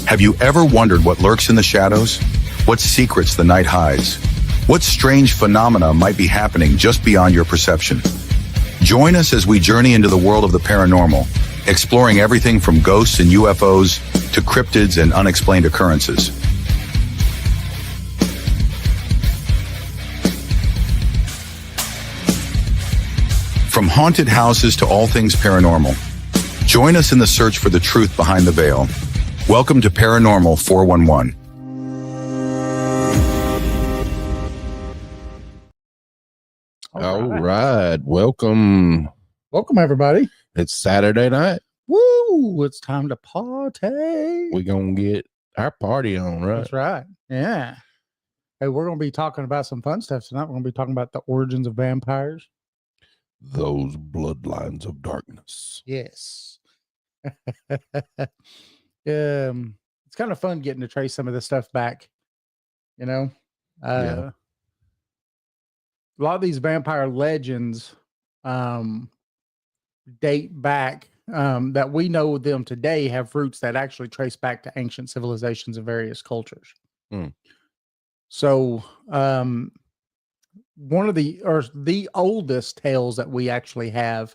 Have you ever wondered what lurks in the shadows? What secrets the night hides? What strange phenomena might be happening just beyond your perception? Join us as we journey into the world of the paranormal, exploring everything from ghosts and UFOs to cryptids and unexplained occurrences. From haunted houses to all things paranormal, join us in the search for the truth behind the veil. Welcome to Paranormal 411. All right. Welcome. Welcome, everybody. It's Saturday night. Woo! It's time to party. We're going to get our party on, right? That's right. Yeah. Hey, we're going to be talking about some fun stuff tonight. We're going to be talking about the origins of vampires. Those bloodlines of darkness. Yes. It's kind of fun getting to trace some of this stuff back. You know? Yeah. A lot of these vampire legends date back that we know them today have roots that actually trace back to ancient civilizations of various cultures. So one of the oldest tales that we actually have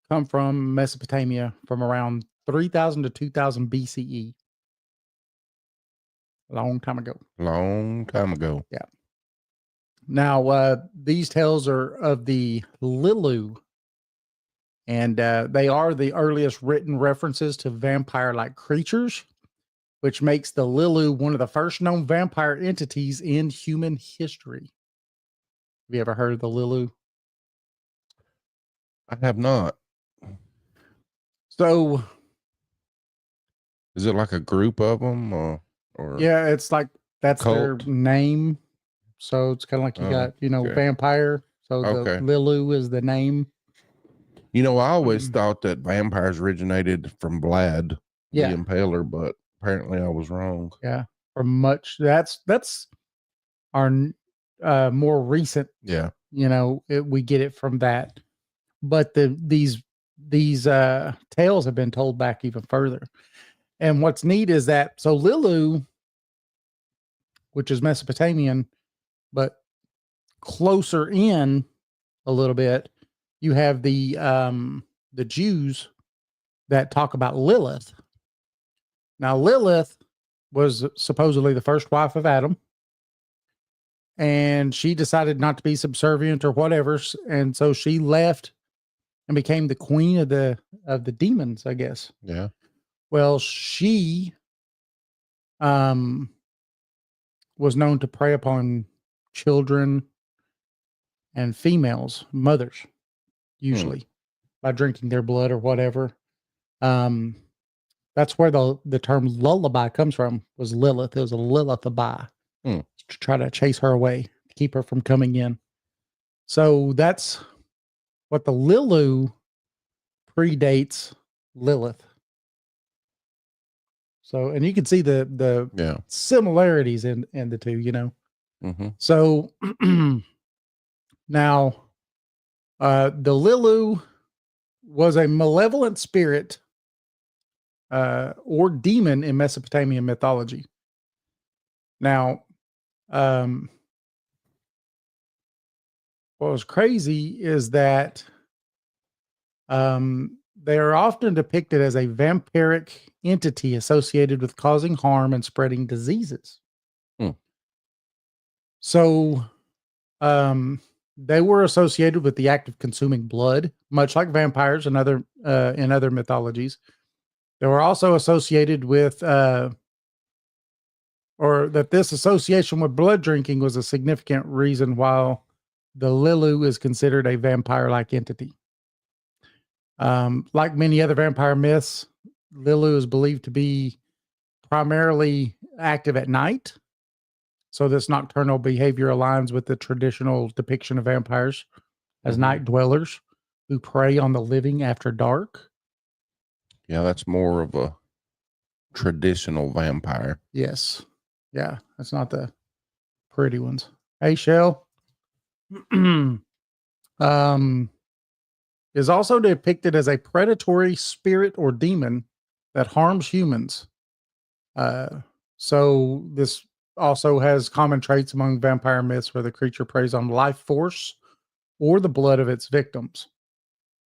come from Mesopotamia from around 3000 to 2000 BCE. Long time ago. Yeah. Now, these tales are of the Lilu, and they are the earliest written references to vampire-like creatures, which makes the Lilu one of the first known vampire entities in human history. Have you ever heard of the Lilu? I have not. So, is it like a group of them or yeah, it's like that's cult? their name. So it's kind of like you got, okay. vampire. So the Lilu is the name. I always thought that vampires originated from Vlad the Impaler, but apparently I was wrong. Yeah, that's our more recent. Yeah, we get it from that. But these tales have been told back even further. And what's neat is that Lilu, which is Mesopotamian, but closer in a little bit, you have the Jews that talk about Lilith. Now, Lilith was supposedly the first wife of Adam, and she decided not to be subservient or whatever, and so she left and became the queen of the demons, I guess. Yeah. Well, she was known to prey upon children and females, mothers, usually by drinking their blood or whatever. That's where the term lullaby comes from, was Lilith. It was a Lilithaby to try to chase her away, to keep her from coming in. So that's what the Lilu predates Lilith. So, and you can see the similarities in the two, So now, the Lilu was a malevolent spirit or demon in Mesopotamian mythology. Now, what was crazy is that they are often depicted as a vampiric entity associated with causing harm and spreading diseases. So, they were associated with the act of consuming blood, much like vampires and other in other mythologies. They were also associated with, or that this association with blood drinking was a significant reason why the Lilu is considered a vampire-like entity. Like many other vampire myths, Lilu is believed to be primarily active at night. So this nocturnal behavior aligns with the traditional depiction of vampires as night dwellers who prey on the living after dark. Yeah, that's more of a traditional vampire. Yes. Yeah, that's not the pretty ones. Hey, Shell. Is also depicted as a predatory spirit or demon that harms humans So this also has common traits among vampire myths where the creature preys on life force or the blood of its victims.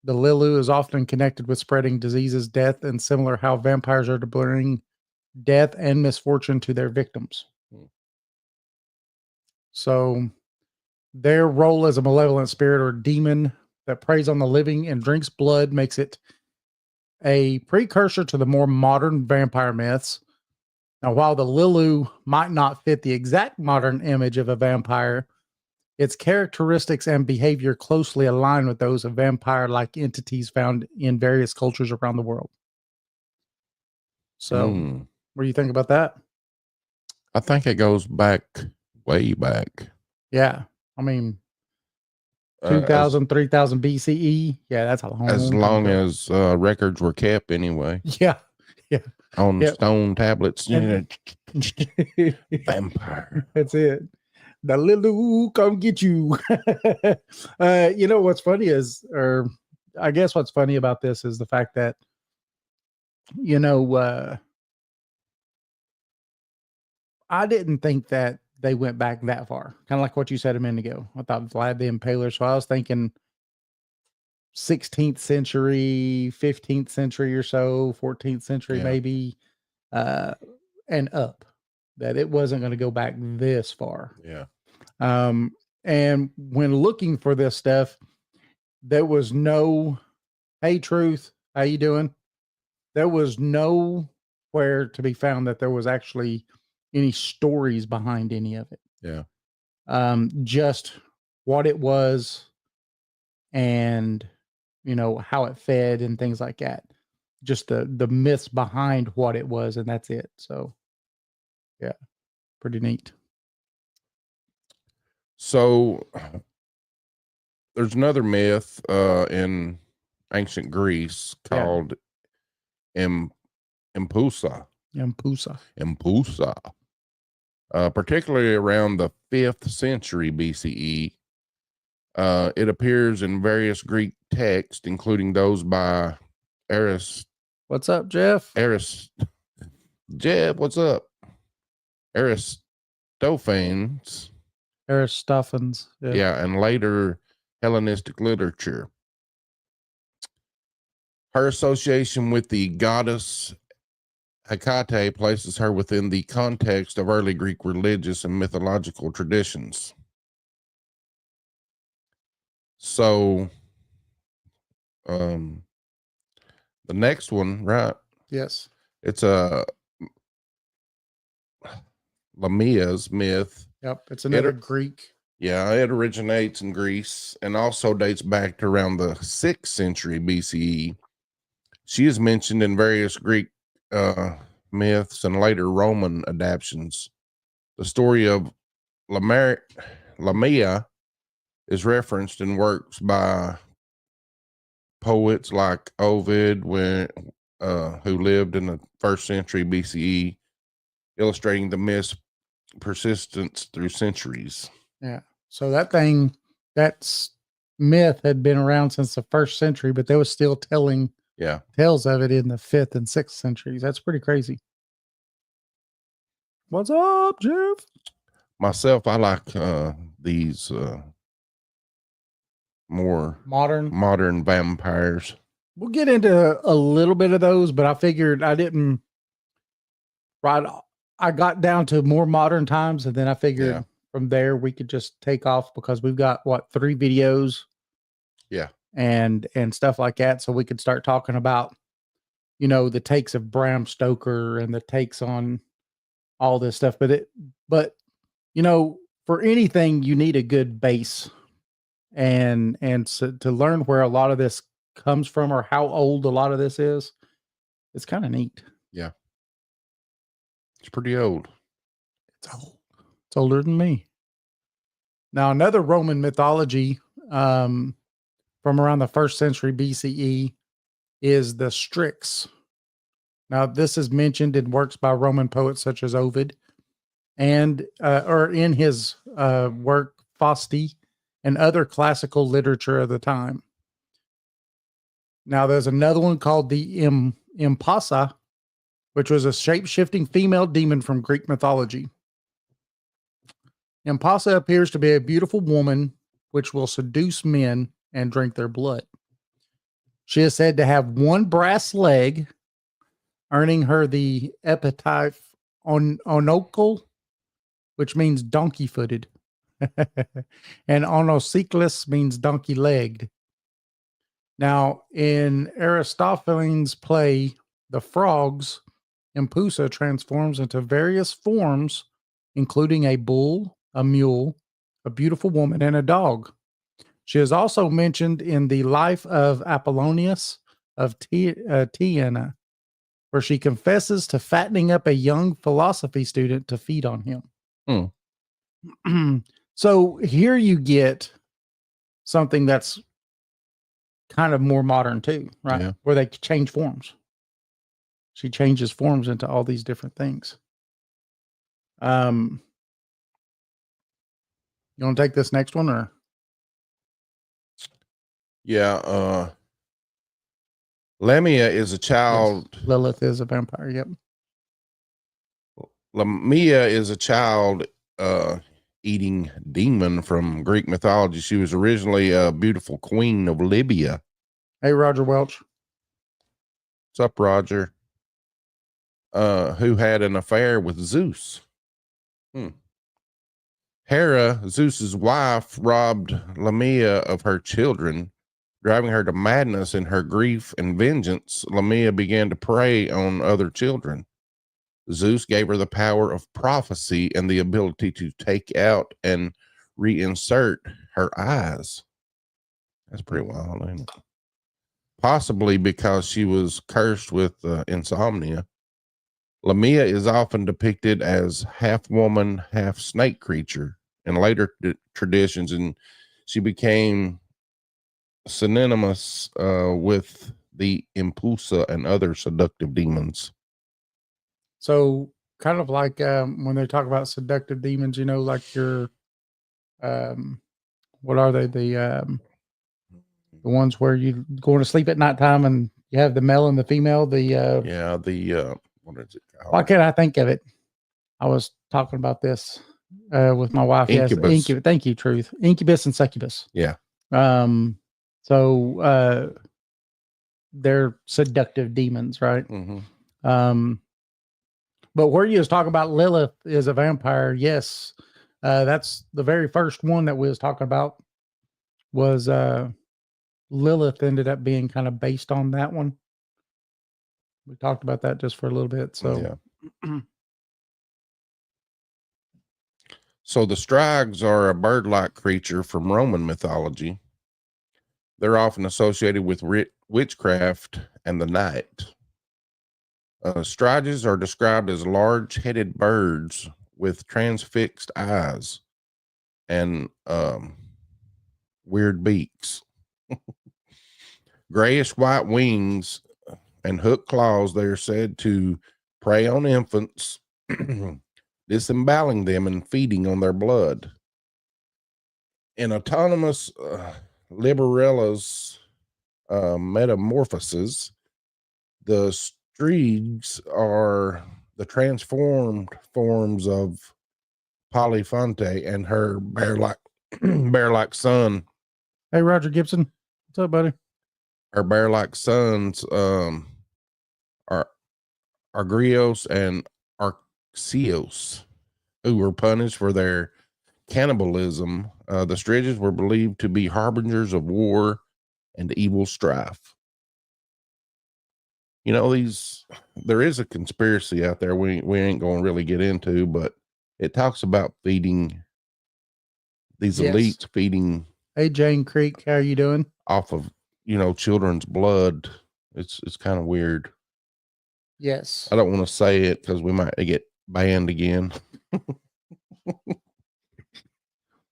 The Lilu is often connected with spreading diseases, death, and similar how vampires are to bring death and misfortune to their victims. So their role as a malevolent spirit or demon that preys on the living and drinks blood makes it a precursor to the more modern vampire myths. Now, while the Lilu might not fit the exact modern image of a vampire, its characteristics and behavior closely align with those of vampire-like entities found in various cultures around the world. So, what do you think about that? I think it goes back, way back. Yeah. I mean, 2000, 3000 BCE. Yeah, that's a long as time long ago. as records were kept anyway. Yeah. Yeah. On stone tablets. And- Vampire. That's it. The Lilu come get you. You know what's funny is, or I guess what's funny about this is the fact that, you know, I didn't think that they went back that far. Kind of like what you said a minute ago. I thought Vlad the Impaler. So I was thinking 16th century, 15th century or so, 14th century, maybe, and up, that it wasn't going to go back this far. Yeah. And when looking for this stuff, there was no, hey, Truth, how you doing? There was nowhere to be found that there was actually any stories behind any of it. Yeah. Just what it was and, you know, how it fed and things like that. Just the myths behind what it was, and that's it. So, yeah, pretty neat. So there's another myth in ancient Greece called Impusa. Impusa. Particularly around the 5th century BCE. It appears in various Greek texts, including those by What's up, Jeff? Jeff, what's up? Aristophanes. Yeah, and later Hellenistic literature. Her association with the goddess Hecate places her within the context of early Greek religious and mythological traditions. So, the next one, right? Yes. It's a Lamia's myth. Yep. It's another Greek. Yeah, it originates in Greece and also dates back to around the 6th century BCE. She is mentioned in various Greek myths and later Roman adaptations. The story of Lamia is referenced in works by poets like Ovid, who lived in the 1st century BCE, illustrating the myth's persistence through centuries. Yeah. So that myth had been around since the 1st century, but they were still telling tales of it in the 5th and 6th centuries. That's pretty crazy. What's up, Jeff? Myself, I like these more modern vampires. We'll get into a little bit of those, but I figured I got down to more modern times, and then I figured from there we could just take off because we've got 3 videos. Yeah. And stuff like that. So we could start talking about, you know, the takes of Bram Stoker and the takes on all this stuff. But you know, for anything, you need a good base and so to learn where a lot of this comes from or how old a lot of this is, it's kind of neat. Yeah. It's pretty old. It's old. It's older than me. Now, another Roman mythology, from around the 1st century BCE is the Strix. Now, this is mentioned in works by Roman poets such as Ovid and or in his work Fausti and other classical literature of the time. Now, there's another one called the Impasa, which was a shape-shifting female demon from Greek mythology. Impasa appears to be a beautiful woman which will seduce men and drink their blood. She is said to have one brass leg, earning her the epitaph Onokal, which means donkey-footed. And Onocyclus means donkey-legged. Now, in Aristophanes' play, The Frogs, Impusa transforms into various forms, including a bull, a mule, a beautiful woman, and a dog. She is also mentioned in the life of Apollonius of Tiana, where she confesses to fattening up a young philosophy student to feed on him. So here you get something that's kind of more modern too, right? Yeah. Where they change forms. She changes forms into all these different things. You want to take this next one or? Yeah. Lamia is a child. Yes. Lilith is a vampire. Yep. Lamia is a child eating demon from Greek mythology. She was originally a beautiful queen of Libya. Hey, Roger Welch. What's up, Roger? Who had an affair with Zeus. Hera, Zeus's wife, robbed Lamia of her children, driving her to madness. In her grief and vengeance, Lamia began to prey on other children. Zeus gave her the power of prophecy and the ability to take out and reinsert her eyes. That's pretty wild, ain't it? Possibly because she was cursed with insomnia. Lamia is often depicted as half woman, half snake creature in later traditions, and she became synonymous with the Impusa and other seductive demons. So kind of like when they talk about seductive demons, you know, like your, what are they? The ones where you going to sleep at nighttime and you have the male and the female. What is it called? Why can't I think of it? I was talking about this with my wife. Incubus. Yes, incubus. Thank you, Truth. Incubus and succubus. Yeah. So they're seductive demons, right? Mm-hmm. But where you was talking about Lilith is a vampire, yes. That's the very first one that we was talking about was Lilith ended up being kind of based on that one. We talked about that just for a little bit. So yeah. So the Strags are a bird-like creature from Roman mythology. They're often associated with witchcraft and the night. Strages are described as large-headed birds with transfixed eyes and weird beaks, grayish-white wings, and hooked claws. They are said to prey on infants, disemboweling them and feeding on their blood. In autonomous Liberalla's metamorphoses, the Streags are the transformed forms of Polyphante and her bear-like son. Hey, Roger Gibson. What's up, buddy? Her bear-like sons are Argrios and Arxios, who were punished for their cannibalism. The Striges were believed to be harbingers of war and evil strife. You know, there is a conspiracy out there we ain't going to really get into, but it talks about feeding these elites, feeding. Hey, Jane Creek, how are you doing? Off of, children's blood. It's kind of weird. Yes. I don't want to say it because we might get banned again.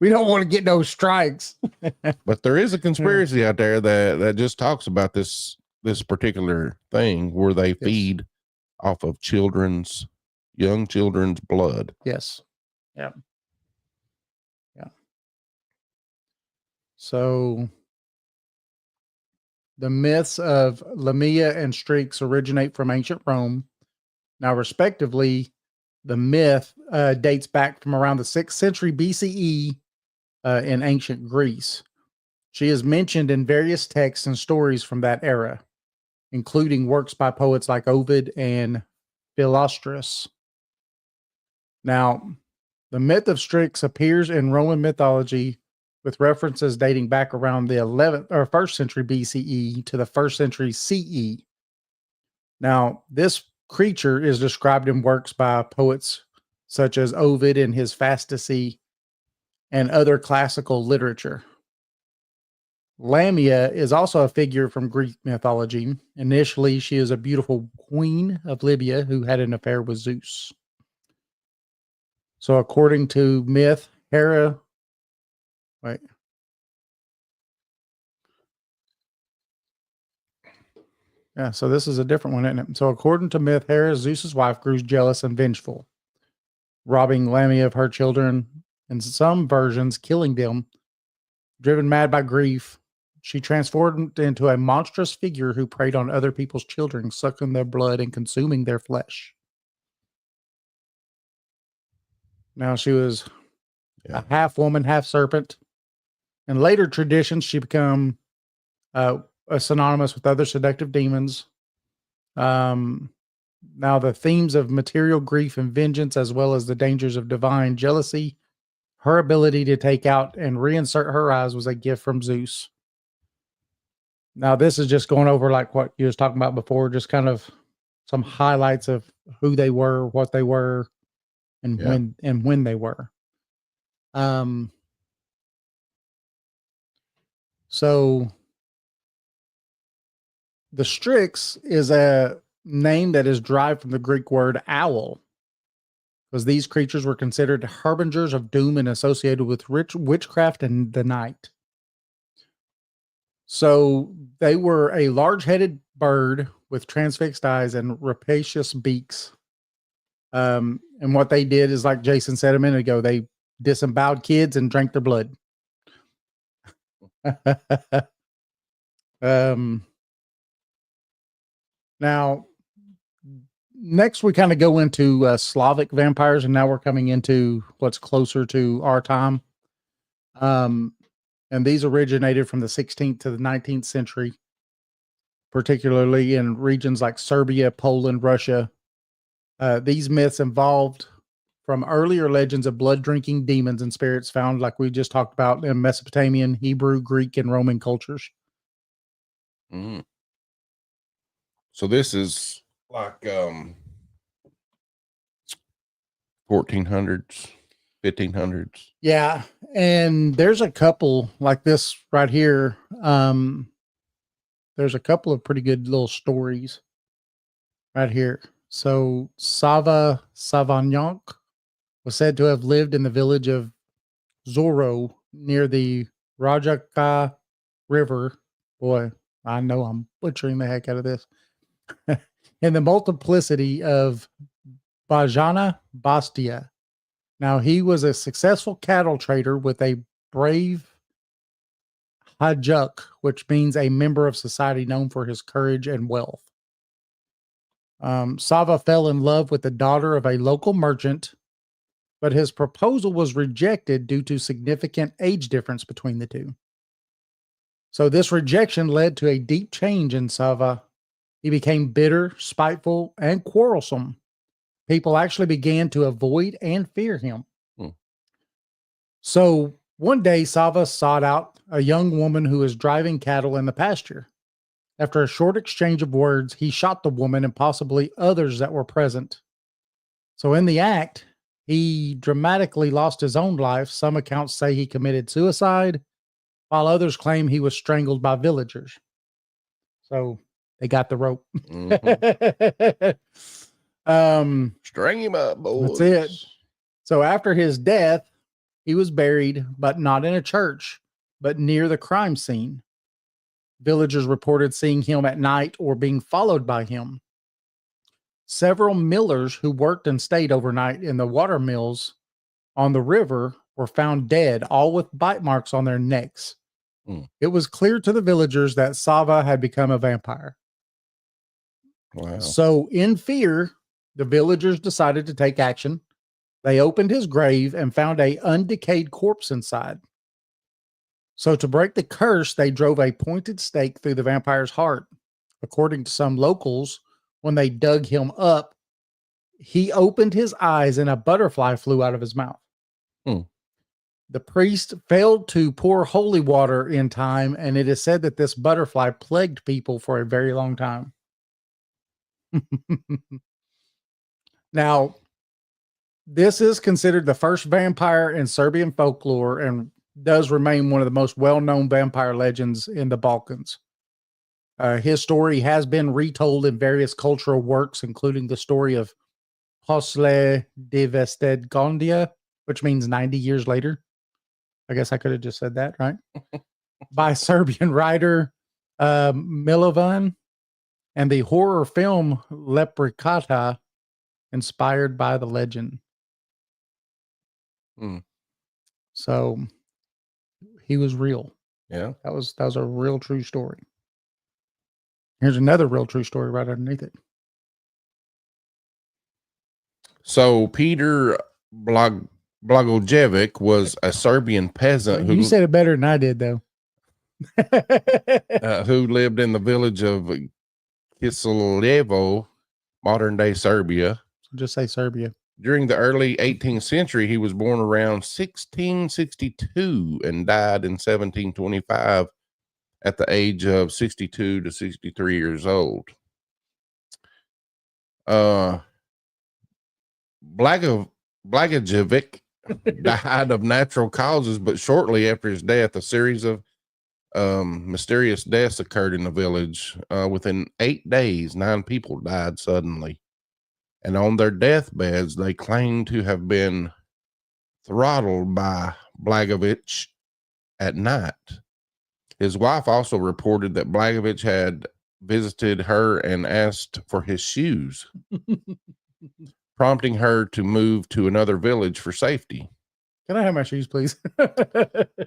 We don't want to get no strikes. But there is a conspiracy out there that just talks about this particular thing where they feed off of young children's blood. Yes. Yeah. Yeah. So the myths of Lamia and Strix originate from ancient Rome. Now, respectively, the myth dates back from around the 6th century BCE in ancient Greece. She is mentioned in various texts and stories from that era, including works by poets like Ovid and Philostratus. Now, the myth of Strix appears in Roman mythology with references dating back around the 11th or 1st century BCE to the 1st century CE. Now, this creature is described in works by poets such as Ovid in his Fascination and other classical literature. Lamia is also a figure from Greek mythology. Initially, she is a beautiful queen of Libya who had an affair with Zeus. So, according to myth, Hera. Wait. Yeah, so this is a different one, isn't it? So, according to myth, Hera, Zeus's wife, grew jealous and vengeful, robbing Lamia of her children, in some versions, killing them. Driven mad by grief, she transformed into a monstrous figure who preyed on other people's children, sucking their blood and consuming their flesh. Now, she was a half woman, half serpent. In later traditions, she became synonymous with other seductive demons. Now, the themes of material grief and vengeance, as well as the dangers of divine jealousy, her ability to take out and reinsert her eyes was a gift from Zeus. Now, this is just going over like what you was talking about before, just kind of some highlights of who they were, what they were, and when they were. So the Strix is a name that is derived from the Greek word owl, because these creatures were considered harbingers of doom and associated with witchcraft and the night. So they were a large-headed bird with transfixed eyes and rapacious beaks. And what they did is, like Jason said a minute ago, they disemboweled kids and drank their blood. Now, next we kind of go into Slavic vampires, and now we're coming into what's closer to our time. And these originated from the 16th to the 19th century, particularly in regions like Serbia, Poland, Russia. These myths involved from earlier legends of blood-drinking demons and spirits found, like we just talked about, in Mesopotamian, Hebrew, Greek, and Roman cultures. Mm. So this is like 1400s, 1500s. Yeah, and there's a couple like this right here. There's a couple of pretty good little stories right here. So Sava Savagnac was said to have lived in the village of Zoro near the Rajaka River. Boy, I know I'm butchering the heck out of this. In the multiplicity of Bajana Bastia. Now, he was a successful cattle trader with a brave Hajuk, which means a member of society known for his courage and wealth. Sava fell in love with the daughter of a local merchant, but his proposal was rejected due to significant age difference between the two. So this rejection led to a deep change in Sava. He became bitter, spiteful, and quarrelsome. People actually began to avoid and fear him. So one day, Sava sought out a young woman who was driving cattle in the pasture. After a short exchange of words, he shot the woman and possibly others that were present. So in the act, he dramatically lost his own life. Some accounts say he committed suicide, while others claim he was strangled by villagers. So they got the rope. String him up, boys. That's it. So after his death, he was buried, but not in a church, but near the crime scene. Villagers reported seeing him at night or being followed by him. Several millers who worked and stayed overnight in the water mills on the river were found dead, all with bite marks on their necks. It was clear to the villagers that Sava had become a vampire. Wow. So in fear, the villagers decided to take action. They opened his grave and found a undecayed corpse inside. So to break the curse, they drove a pointed stake through the vampire's heart. According to some locals, when they dug him up, he opened his eyes and a butterfly flew out of his mouth. The priest failed to pour holy water in time, and it is said that this butterfly plagued people for a very long time. Now, this is considered the first vampire in Serbian folklore and does remain one of the most well-known vampire legends in the Balkans. His story has been retold in various cultural works, including the story of Posle Divested Gondia, which means 90 years later. I guess I could have just said that, right? By Serbian writer Milovan, and the horror film Leprikata, inspired by the legend. So he was real. Yeah. That was a real true story. Here's another real true story right underneath it. So Peter Blagojevic was a Serbian peasant You said it better than I did, though. who lived in the village of Kiselevo, modern day Serbia. Just say Serbia. During the early 18th century, he was born around 1662 and died in 1725 at the age of 62 to 63 years old. Blagojevic died of natural causes, but shortly after his death, a series of mysterious deaths occurred in the village. Within 8 days, 9 people died suddenly. And on their deathbeds, they claimed to have been throttled by Blagojevic at night. His wife also reported that Blagojevic had visited her and asked for his shoes, prompting her to move to another village for safety. Can I have my shoes, please?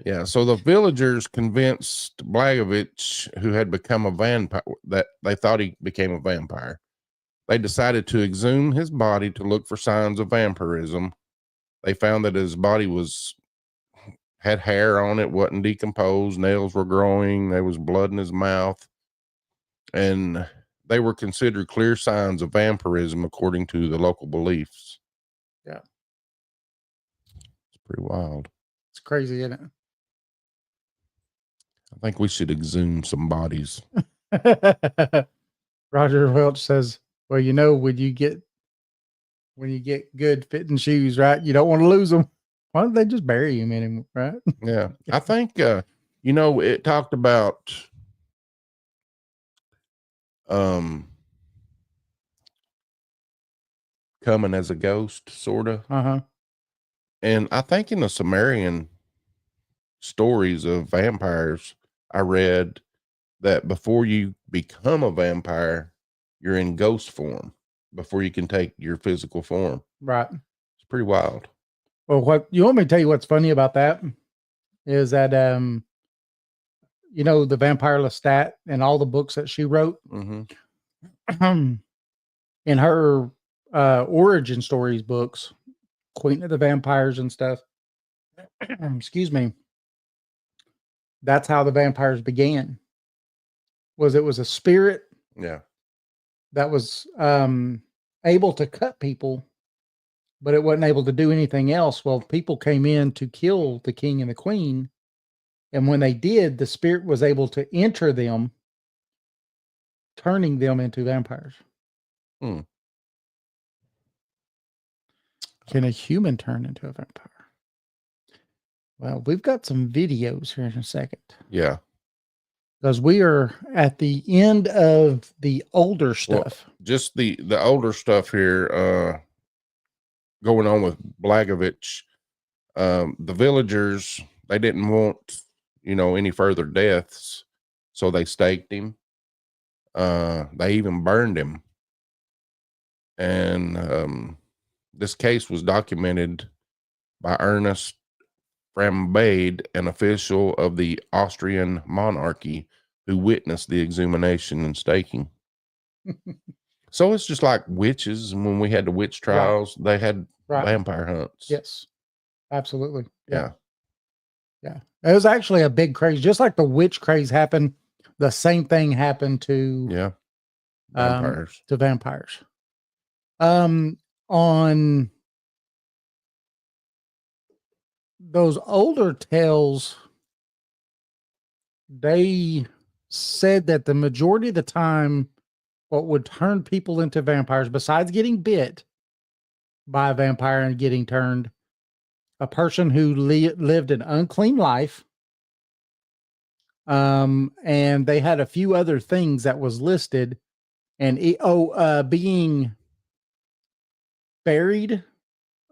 Yeah, so the villagers convinced Blagojevic, who had become a vampire, that they thought he became a vampire. They decided to exhume his body to look for signs of vampirism. They found that his body had hair on it, wasn't decomposed, nails were growing, there was blood in his mouth, and they were considered clear signs of vampirism according to the local beliefs. Yeah. It's pretty wild. It's crazy, isn't it? I think we should exhume some bodies. Roger Welch says, well, you know, when you get good fitting shoes, right? You don't want to lose them. Why don't they just bury him in him, right? Yeah. I think, it talked about, coming as a ghost, sort of. Uh-huh. And I think in the Sumerian stories of vampires, I read that before you become a vampire, you're in ghost form before you can take your physical form. Right. It's pretty wild. Well, what you want me to tell you what's funny about that is that, the vampire Lestat and all the books that she wrote, in her origin stories books, Queen of the Vampires and stuff, excuse me, that's how the vampires began. It was a spirit that was able to cut people, but it wasn't able to do anything else. Well, people came in to kill the king and the queen, and when they did, the spirit was able to enter them, turning them into vampires. Can a human turn into a vampire? Well, we've got some videos here in a second. Yeah. Because we are at the end of the older stuff. Well, just the older stuff here, going on with Blagojevic. The villagers, they didn't want, any further deaths, so they staked him. They even burned him. And this case was documented by Ernest Frambade, an official of the Austrian monarchy who witnessed the exhumation and staking. So it's just like witches. And when we had the witch trials, they had Right. vampire hunts. Yes, absolutely. Yeah. Yeah. It was actually a big craze, just like the witch craze happened. The same thing happened to Yeah. Vampires. vampires. On those older tales, they said that the majority of the time, what would turn people into vampires, besides getting bit by a vampire and getting turned, a person who lived an unclean life. And they had a few other things that was listed, and being buried,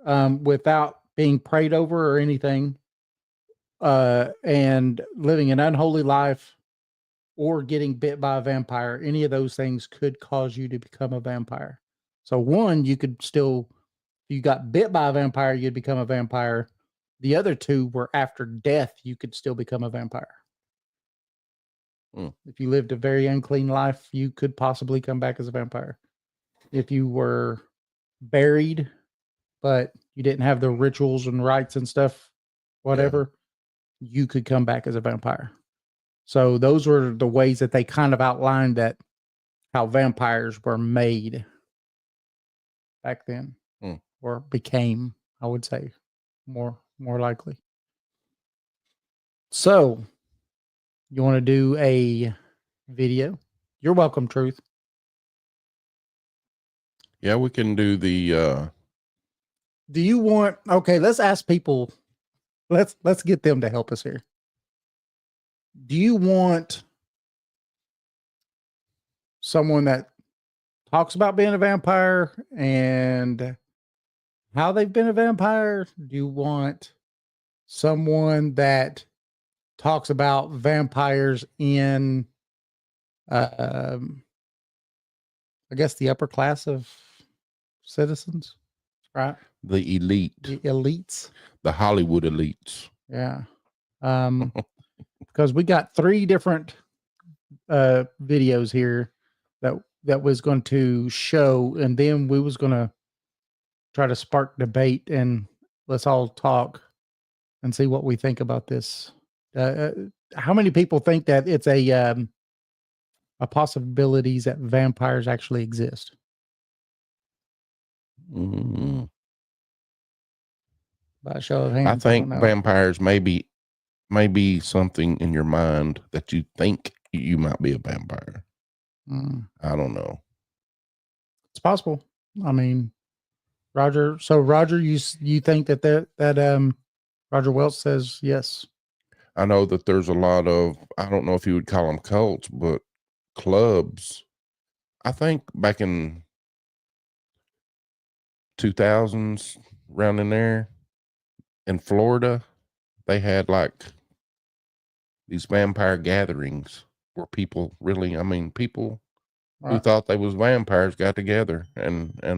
without being prayed over or anything, and living an unholy life, or getting bit by a vampire. Any of those things could cause you to become a vampire. So one, you could still, if you got bit by a vampire, you'd become a vampire. The other two were after death, you could still become a vampire. If you lived a very unclean life, you could possibly come back as a vampire. If you were buried, but you didn't have the rituals and rites and stuff, whatever, you could come back as a vampire. So those were the ways that they kind of outlined that how vampires were made back then, or became, I would say, more likely. So you want to do a video? You're welcome, Truth. Yeah, we can do the Do you want, okay, let's ask people, let's get them to help us here. Do you want someone that talks about being a vampire and how they've been a vampire? Do you want someone that talks about vampires in, I guess, the upper class of citizens, right? the elite, The elites, the Hollywood elites. yeah. Because we got 3 different videos here that was going to show, and then we was going to try to spark debate, and let's all talk and see what we think about this. How many people think that it's a possibilities that vampires actually exist? Mm. By a show of hands, I think don't know. vampires may be something in your mind that you think you might be a vampire. I don't know. It's possible. I mean, Roger. So Roger, you think that Roger Welch says yes. I know that there's a lot of, I don't know if you would call them cults, but clubs. I think back in 2000s, around in there in Florida, they had like these vampire gatherings where people really, people who thought they was vampires got together, and I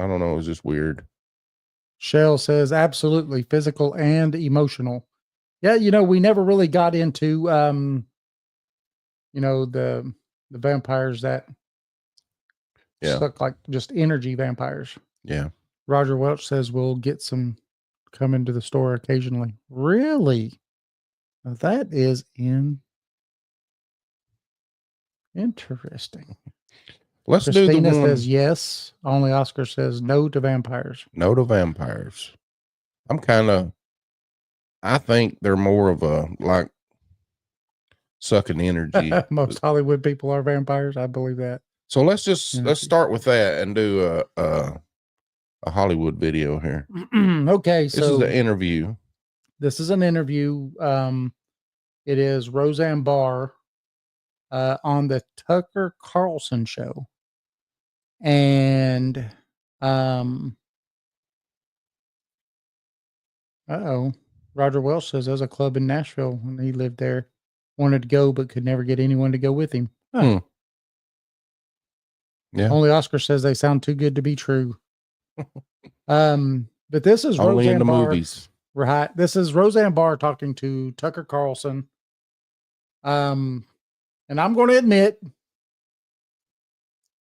don't know, it was just weird. Shell says absolutely physical and emotional. Yeah, we never really got into the vampires that suck like just energy vampires. Yeah. Roger Welch says we'll get some come into the store occasionally. Really? Now that is interesting. Let's Christina do the one. says yes. Only Oscar says no to vampires. No to vampires. I think they're more of a like sucking energy. Most Hollywood people are vampires. I believe that. So let's start with that and do a Hollywood video here. Okay, this is an interview. This is an interview. It is Roseanne Barr on the Tucker Carlson show. And Roger Welch says there's a club in Nashville when he lived there. Wanted to go, but could never get anyone to go with him. Huh. Yeah. Only Oscar says they sound too good to be true. But this is only Roseanne in the Barr, movies. Right. This is Roseanne Barr talking to Tucker Carlson. And I'm going to admit,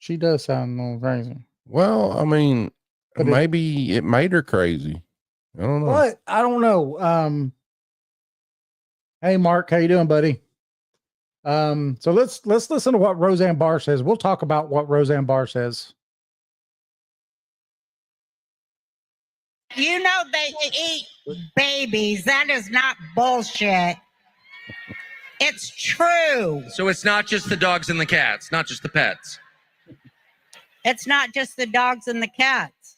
She does sound a little crazy. Well, I mean, But maybe it made her crazy. I don't know. But I don't know. Hey Mark, how you doing, buddy? So let's listen to what Roseanne Barr says. We'll talk about what Roseanne Barr says. You know they eat babies. That is not bullshit. It's true. So it's not just the dogs and the cats, not just the pets. It's not just the dogs and the cats.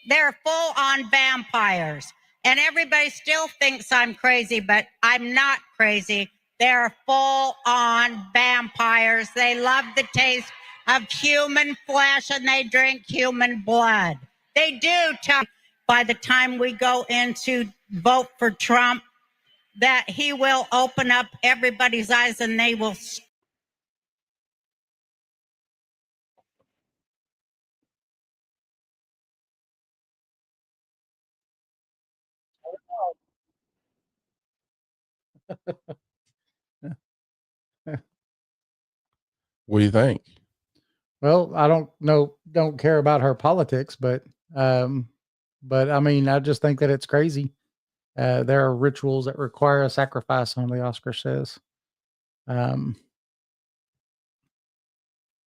They're full on vampires. And everybody still thinks I'm crazy, but I'm not crazy. They're full on vampires. They love the taste of human flesh and they drink human blood. They do. By the time we go in to vote for Trump, that he will open up everybody's eyes and they will. What do you think? Well, I don't care about her politics, but I mean, I just think that it's crazy. There are rituals that require a sacrifice, only Oscar says.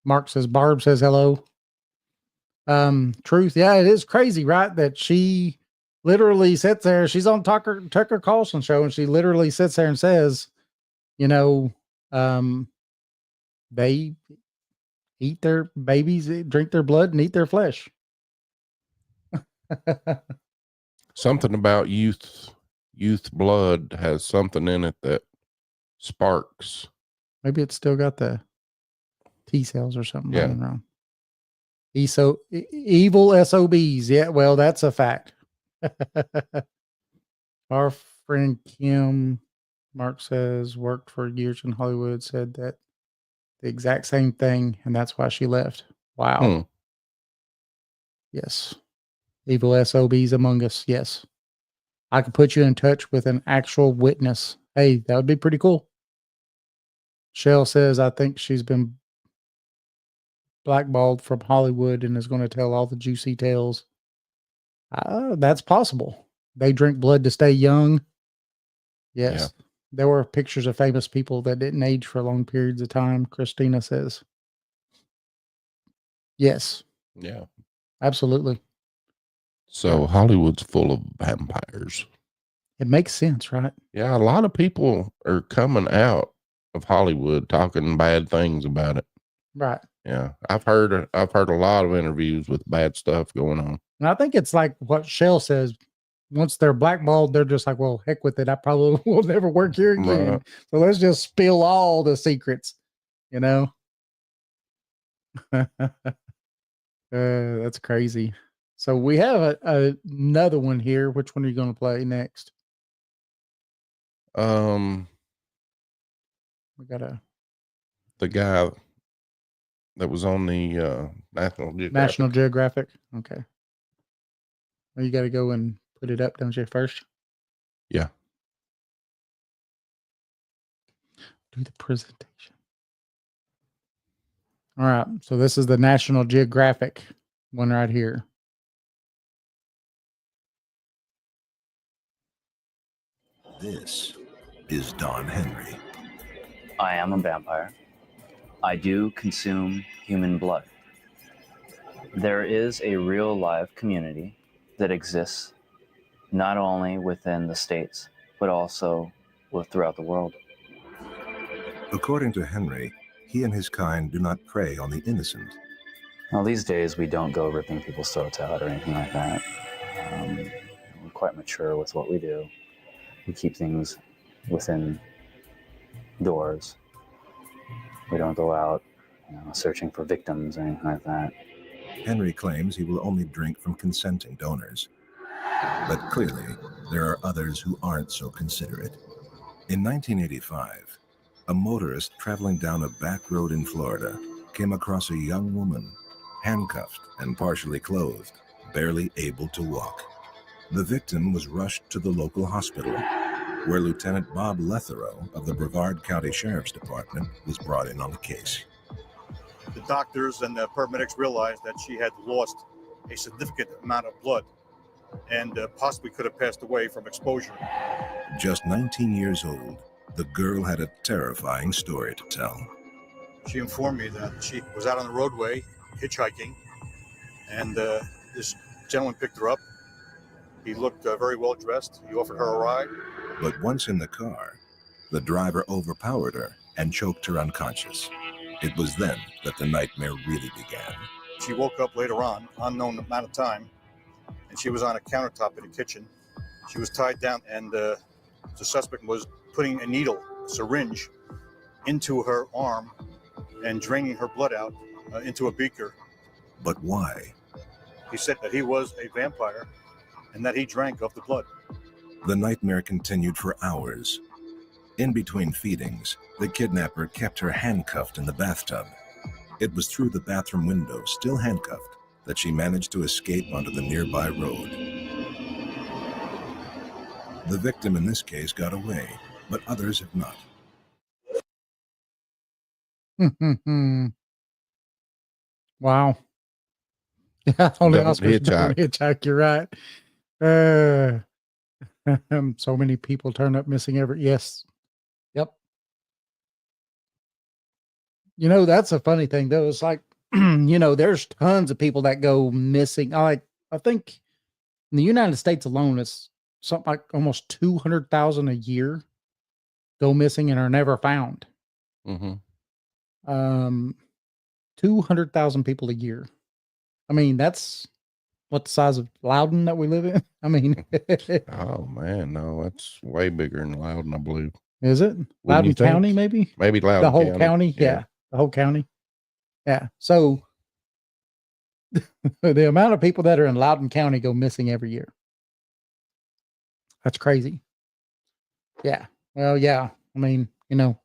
Mark says, Barb says hello. Truth. Yeah, it is crazy, right? That she literally sits there. She's on Tucker Carlson show and she literally sits there and says, you know, they eat their babies, drink their blood and eat their flesh. Something about youth blood has something in it that sparks. Maybe it's still got the T cells or something Yeah. running around. Evil SOBs. Yeah, well, that's a fact. Our friend Kim, Mark says, worked for years in Hollywood, said that the exact same thing, and that's why she left. Wow. Yes. Evil SOBs among us. Yes. I could put you in touch with an actual witness. Hey, that would be pretty cool. Shell says, I think she's been blackballed from Hollywood and is going to tell all the juicy tales. That's possible. They drink blood to stay young. Yes. Yeah. There were pictures of famous people that didn't age for long periods of time, Christina says. Yes. Yeah. Absolutely. So Hollywood's full of vampires. It makes sense, right? Yeah, a lot of people are coming out of Hollywood talking bad things about it. Right. Yeah. I've heard a lot of interviews with bad stuff going on. And I think it's like what Shell says. Once they're blackballed, they're just like, well, heck with it. I probably will never work here again. Right. So let's just spill all the secrets, you know? That's crazy. So we have another one here. Which one are you going to play next? We got the guy that was on the National Geographic. Okay. Well, you got to go and put it up, don't you, first? Yeah. Do the presentation. All right. So this is the National Geographic one right here. This is Don Henry. I am a vampire. I do consume human blood. There is a real live community that exists not only within the States, but also throughout the world. According to Henry, he and his kind do not prey on the innocent. Well, these days we don't go ripping people's throats out or anything like that. We're quite mature with what we do. We keep things within doors. We don't go out, searching for victims or anything like that. Henry claims he will only drink from consenting donors. But clearly, there are others who aren't so considerate. In 1985, a motorist traveling down a back road in Florida came across a young woman, handcuffed and partially clothed, barely able to walk. The victim was rushed to the local hospital, where Lieutenant Bob Lethero of the Brevard County Sheriff's Department was brought in on the case. The doctors and the paramedics realized that she had lost a significant amount of blood and possibly could have passed away from exposure. Just 19 years old, the girl had a terrifying story to tell. She informed me that she was out on the roadway hitchhiking, and this gentleman picked her up. He looked very well dressed. He offered her a ride. But once in the car, the driver overpowered her and choked her unconscious. It was then that the nightmare really began. She woke up later on, unknown amount of time, and she was on a countertop in the kitchen. She was tied down, and the suspect was putting a needle, syringe, into her arm and draining her blood out into a beaker. But why? He said that he was a vampire and that he drank of the blood. The nightmare continued for hours. In between feedings, the kidnapper kept her handcuffed in the bathtub. It was through the bathroom window, still handcuffed, that she managed to escape onto the nearby road. The victim in this case got away, but others have not. Wow. Yeah, only Don't Oscars don't hitchhike. You're right. So many people turn up missing every. Yes. Yep. You know, that's a funny thing though. It's like, you know, there's tons of people that go missing. I think in the United States alone, it's something like almost 200,000 a year go missing and are never found. 200,000 people a year. I mean, that's what the size of Loudon that we live in. I mean, oh man, no, that's way bigger than Loudon, I believe. Is it Loudon County? Maybe Loudon. The whole county. Yeah, the whole county. Yeah. So the amount of people that are in Loudon County go missing every year. That's crazy. Yeah. Well, yeah. I mean, you know,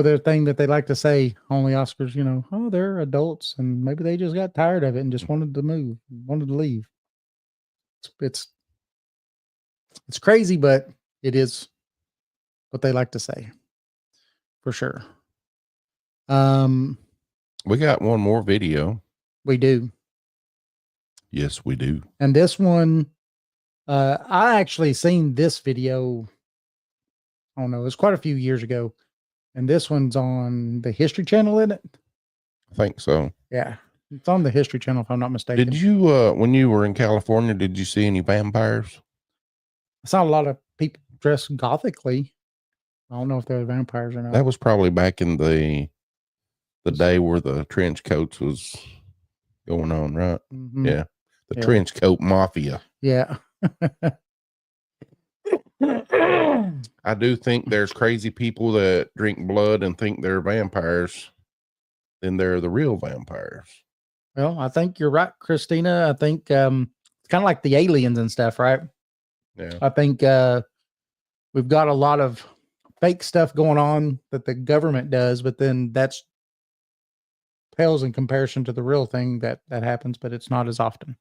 the thing that they like to say, only Oscars, you know, oh, they're adults and maybe they just got tired of it and just wanted to move, wanted to leave. It's crazy, but it is what they like to say for sure. We got one more video. We do. Yes, we do. And this one, I actually seen this video. I don't know. It was quite a few years ago. And this one's on the History Channel, isn't it? I think so. Yeah. It's on the History Channel, if I'm not mistaken. Did you, when you were in California, did you see any vampires? I saw a lot of people dressed gothically. I don't know if they're vampires or not. That was probably back in the day where the trench coats was going on, right? Mm-hmm. Yeah. The trench coat mafia. Yeah. I do think there's crazy people that drink blood and think they're vampires. Then they're the real vampires. Well, I think you're right, Christina. I think it's kind of like the aliens and stuff, right? Yeah. I think we've got a lot of fake stuff going on that the government does, but then that's pales in comparison to the real thing that happens, but it's not as often.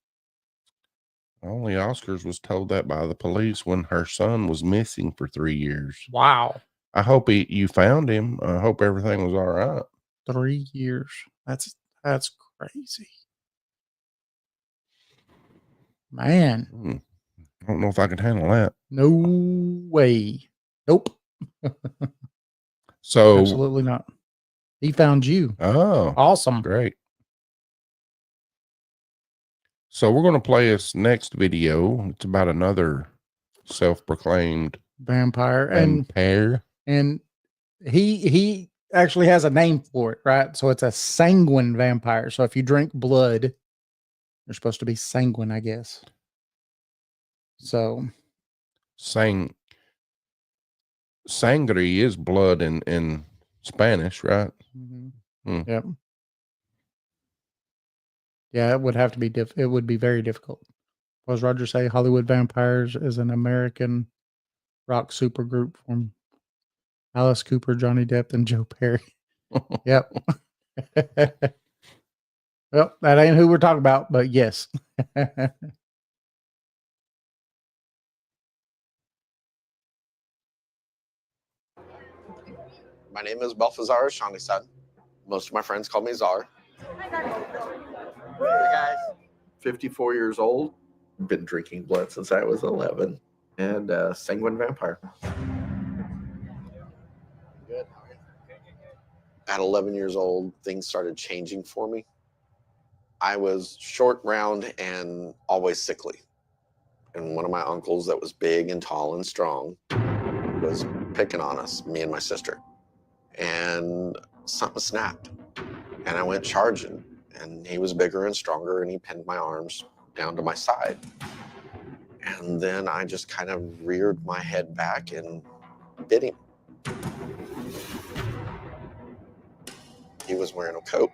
Only Oscars was told that by the police when her son was missing for 3 years. Wow. I hope you found him. I hope everything was all right. 3 years. That's crazy. Man. I don't know if I could handle that. No way. Nope. So absolutely not. He found you. Oh, awesome. Great. So we're going to play this next video. It's about another self-proclaimed vampire. And he actually has a name for it, right? So it's a sanguine vampire. So if you drink blood, you're supposed to be sanguine, I guess. So sangre is blood in Spanish, right? Mm-hmm. Yep. Yeah, it would have to be it would be very difficult. What does Roger say? Hollywood Vampires is an American rock supergroup from Alice Cooper, Johnny Depp, and Joe Perry. Yep. Well, that ain't who we're talking about, but yes. My name is Balthazar Shangasan. Most of my friends call me Czar. Hey guys. 54 years old. Been drinking blood since I was 11. And sanguine vampire. Good. At 11 years old, things started changing for me. I was short, round, and always sickly. And one of my uncles that was big and tall and strong was picking on us, me and my sister. And something snapped. And I went charging. And he was bigger and stronger, and he pinned my arms down to my side. And then I just kind of reared my head back and bit him. He was wearing a coat.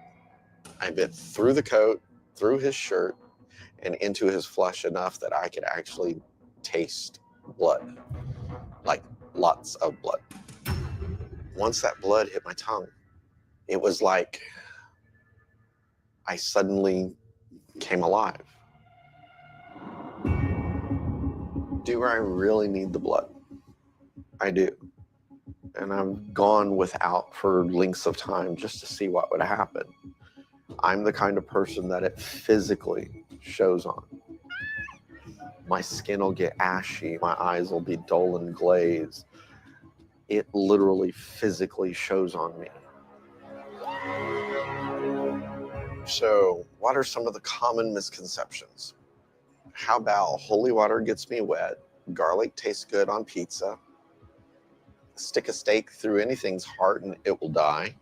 I bit through the coat, through his shirt, and into his flesh enough that I could actually taste blood, like lots of blood. Once that blood hit my tongue, it was like I suddenly came alive. Do I really need the blood? I do. And I've gone without for lengths of time just to see what would happen. I'm the kind of person that it physically shows on. My skin will get ashy, my eyes will be dull and glazed. It literally physically shows on me. So, what are some of the common misconceptions? How about holy water gets me wet, garlic tastes good on pizza, stick a stake through anything's heart and it will die.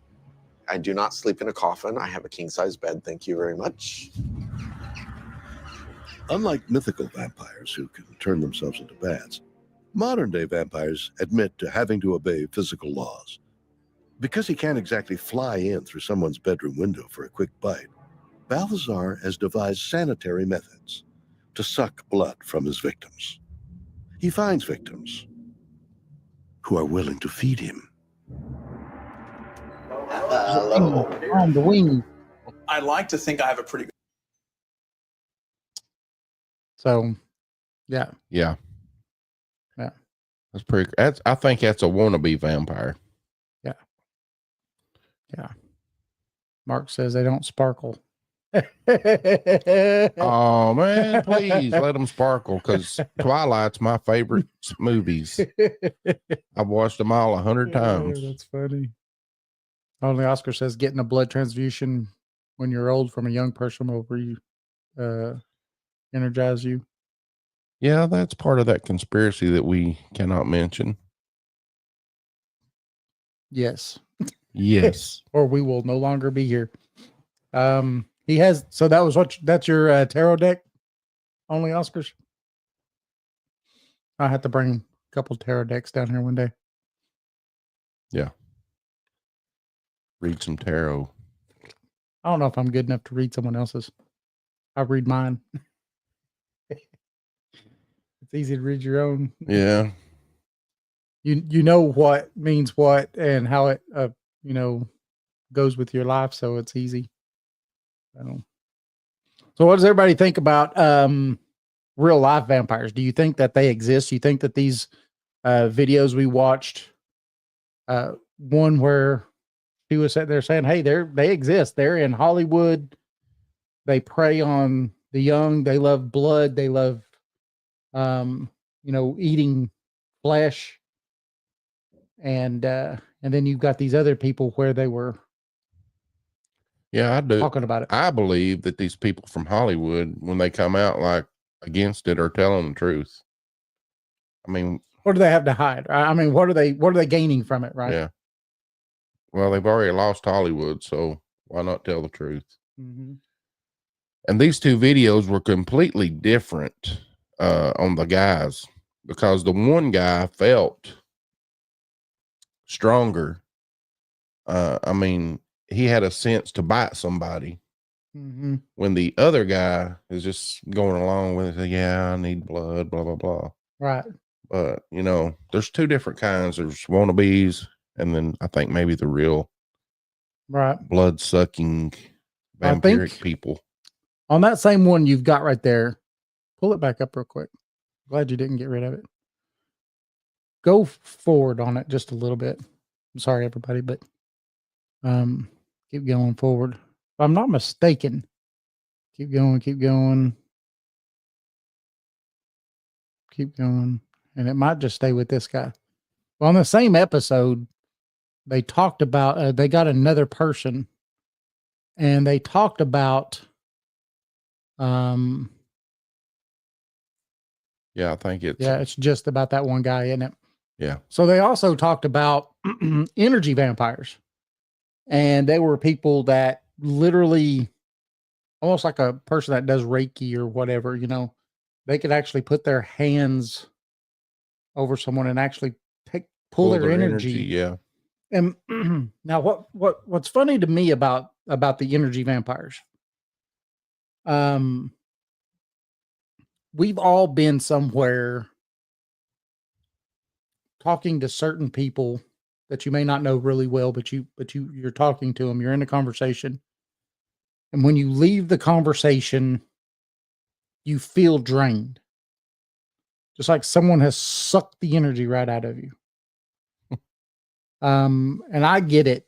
I do not sleep in a coffin. I have a king-size bed. Thank you very much. Unlike mythical vampires who can turn themselves into bats, modern-day vampires admit to having to obey physical laws. Because he can't exactly fly in through someone's bedroom window for a quick bite, Balthazar has devised sanitary methods to suck blood from his victims. He finds victims who are willing to feed him. Hello. On the wing. I like to think I have a pretty good. So, yeah. Yeah. Yeah. That's pretty. I think that's a wannabe vampire. Yeah. Yeah. Mark says they don't sparkle. Oh man, please let them sparkle, because Twilight's my favorite movies. I've watched them all 100 times. That's funny. Only Oscar says getting a blood transfusion when you're old from a young person will energize you. Yeah, that's part of that conspiracy that we cannot mention. Yes. Yes. Or we will no longer be here. He has, so that's your tarot deck? Only Oscars? I have to bring a couple tarot decks down here one day. Yeah. Read some tarot. I don't know if I'm good enough to read someone else's. I read mine. It's easy to read your own. Yeah. You know what means what and how it goes with your life, so it's easy. So what does everybody think about real life vampires? Do you think that they exist? Do you think that these videos we watched, one where she was sitting there saying, hey, they exist. They're in Hollywood. They prey on the young. They love blood. They love, eating flesh. And then you've got these other people where they were. Yeah, I do. Talking about it. I believe that these people from Hollywood, when they come out like against it, are telling the truth. I mean, what do they have to hide? I mean, what are they gaining from it, right? Yeah. Well, they've already lost Hollywood, so why not tell the truth? Mm-hmm. And these two videos were completely different on the guys, because the one guy felt stronger. I mean, he had a sense to bite somebody. Mm-hmm. When the other guy is just going along with it, yeah, I need blood, blah, blah, blah. Right. But, there's two different kinds. There's wannabes, and then I think maybe the real blood-sucking vampiric people. On that same one you've got right there, pull it back up real quick. Glad you didn't get rid of it. Go forward on it just a little bit. I'm sorry, everybody, but Keep going forward. If I'm not mistaken. Keep going, keep going. Keep going. And it might just stay with this guy. Well, on the same episode, they talked about, they got another person and they talked about, Yeah, I think it's just about that one guy, isn't it? Yeah. So they also talked about energy vampires. And they were people that literally, almost like a person that does Reiki or whatever, you know, they could actually put their hands over someone and actually pull their energy. Yeah. And now what's funny to me about the energy vampires, we've all been somewhere talking to certain people that you may not know really well, but you're talking to them, you're in a conversation. And when you leave the conversation, you feel drained. Just like someone has sucked the energy right out of you. And I get it.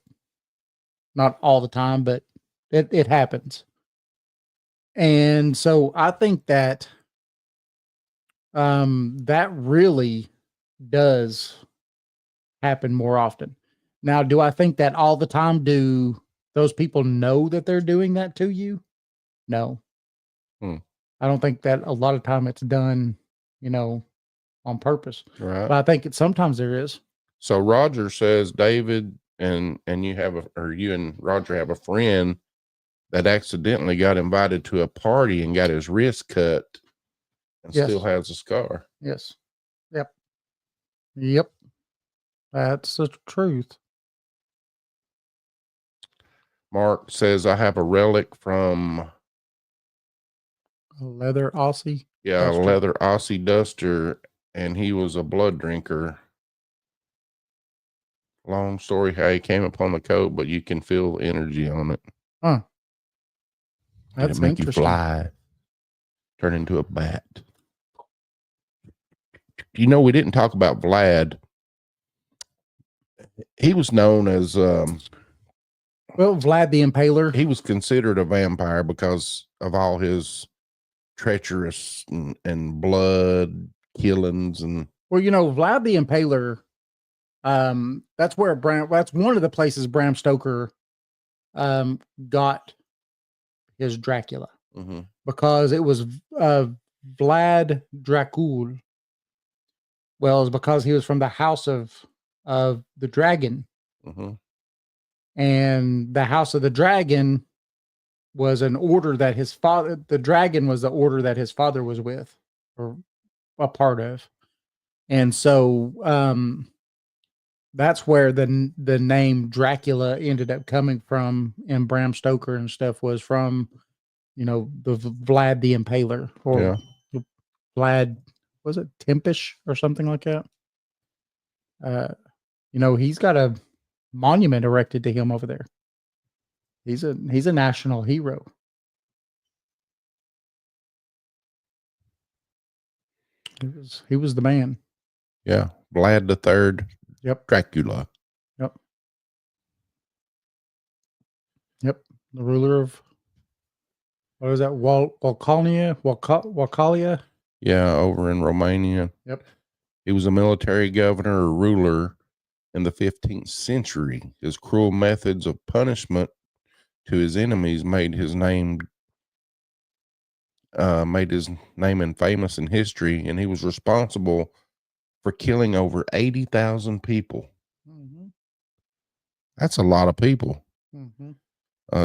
Not all the time, but it happens. And so I think that that really does happen more often. Now, do I think that all the time? Do those people know that they're doing that to you? No. I don't think that a lot of time it's done, you know, on purpose. Right. But I think sometimes there is. So Roger says David and you and Roger have a friend that accidentally got invited to a party and got his wrist cut and still has a scar. Yes. Yep. That's the truth. Mark says I have a relic from A leather Aussie. a duster. leather Aussie duster, and he was a blood drinker. Long story how he came upon the coat, but you can feel the energy on it. Huh. And That's it make you interesting. fly, turn into a bat. You know, we didn't talk about Vlad. He was known as Well, Vlad the Impaler. he was considered a vampire because of all his treacherous and blood killings and Well, you know, Vlad the Impaler, that's where that's one of the places Bram Stoker got his Dracula, because it was Vlad Dracul. Well, it's because he was from the house of the dragon, and the house of the dragon was an order that his father, the dragon was the order that his father was with or a part of. And so that's where the name Dracula ended up coming from, and Bram Stoker and stuff was from, you know, the Vlad the Impaler, or Vlad, was it Tempish or something like that? You know, he's got a monument erected to him over there. He's a national hero. He was the man. yeah, Vlad the Third. Yep. Dracula. Yep. The ruler of, what is that? Wakalia. Yeah, over in Romania. Yep. He was a military governor or ruler in the 15th century. His cruel methods of punishment to his enemies made his name infamous in history, and he was responsible for killing over 80,000 people. That's a lot of people.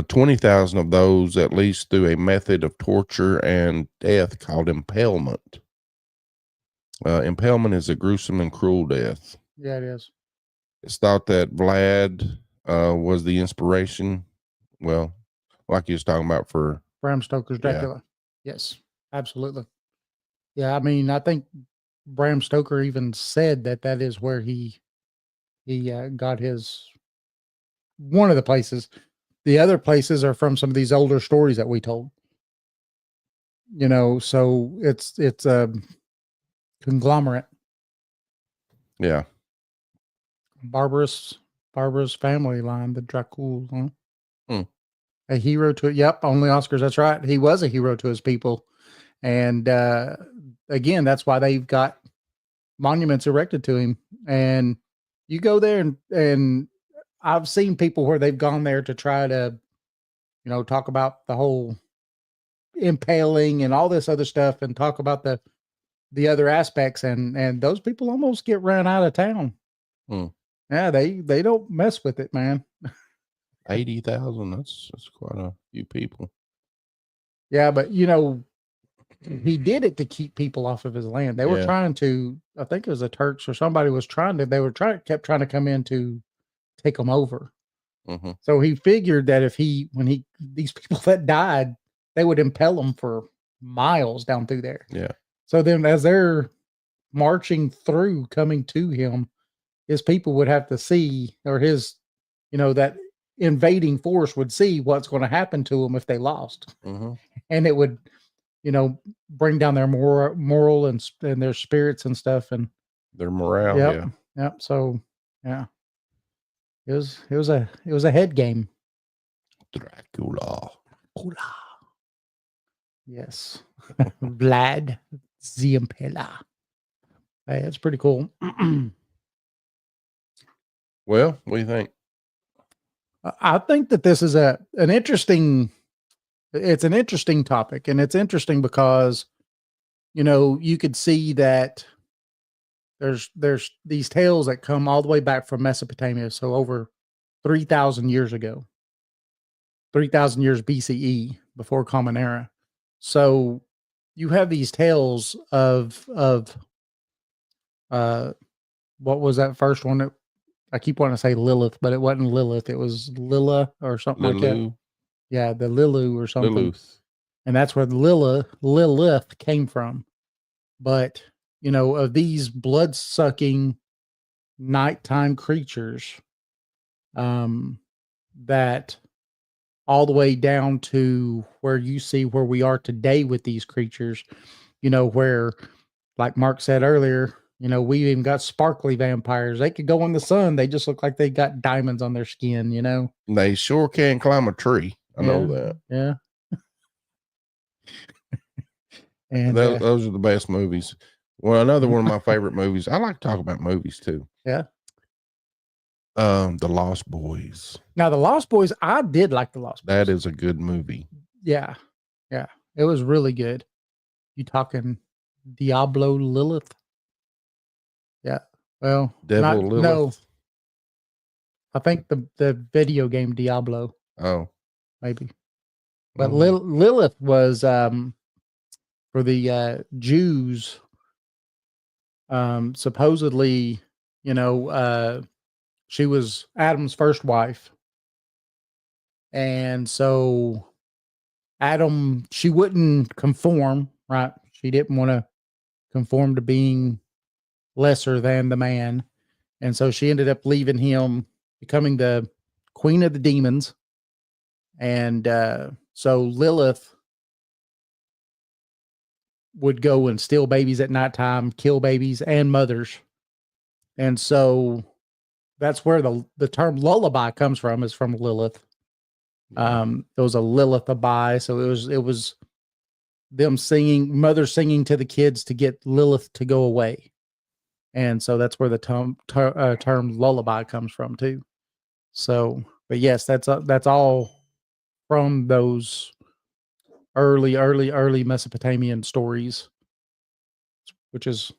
20,000 of those at least through a method of torture and death called impalement. Impalement is a gruesome and cruel death. Yeah, it is. It's thought that Vlad was the inspiration, well, like you was talking about, for Bram Stoker's Dracula. Yes, absolutely. Yeah, I mean, I think Bram Stoker even said that is where he got his, one of the places. The other places are from some of these older stories that we told. You know, so it's a conglomerate. Yeah. Barbara's family line, the Dracul, huh? A hero to it. Yep. Only Oscars. That's right. He was a hero to his people. And again, that's why they've got monuments erected to him. And you go there and I've seen people where they've gone there to try to, talk about the whole impaling and all this other stuff and talk about the other aspects. And those people almost get run out of town. Yeah. They don't mess with it, man. 80,000. That's quite a few people. Yeah. But he did it to keep people off of his land. They were trying to, I think it was the Turks or somebody was kept trying to come in to take them over. So he figured that these people that died, they would impel them for miles down through there. Yeah. So then as they're marching through, coming to him, his people would have to see, or his, that invading force would see what's going to happen to them if they lost. And it would, bring down their moral and their spirits and stuff, and their morale. Yep. So, yeah, it was a head game. Dracula. Yes. Vlad Ziempela. Hey, that's pretty cool. Well, what do you think? I think that this is an interesting topic, and it's interesting because, you could see that there's these tales that come all the way back from Mesopotamia. So over 3,000 years ago, 3,000 years BCE, before Common Era. So you have these tales of what was that first one? I keep wanting to say Lilith, but it wasn't Lilith. It was Lila or something like that. Yeah, the Lilu or something. Lilith. And that's where Lilith came from. But, of these blood-sucking nighttime creatures, that all the way down to where you see where we are today with these creatures, where, like Mark said earlier, we even got sparkly vampires. They could go in the sun. They just look like they got diamonds on their skin, They sure can climb a tree. I know that. Yeah. And those are the best movies. Well, another one of my favorite movies. I like to talk about movies too. Yeah. The Lost Boys. Now, The Lost Boys, I did like The Lost Boys. That is a good movie. Yeah. Yeah. It was really good. You talking Diablo Lilith? Yeah. Well, Lilith? No. I think the video game Diablo. Oh. Maybe. But Lilith was for the Jews, supposedly, she was Adam's first wife. And so she wouldn't conform, right? She didn't want to conform to being lesser than the man. And so she ended up leaving him, becoming the queen of the demons. And so Lilith would go and steal babies at nighttime, kill babies and mothers. And so that's where the term lullaby comes from, is from Lilith. It was a Lilithaby. So it was them singing, mothers singing to the kids to get Lilith to go away. And so that's where the term lullaby comes from too. So, but yes, that's all from those early Mesopotamian stories, which is,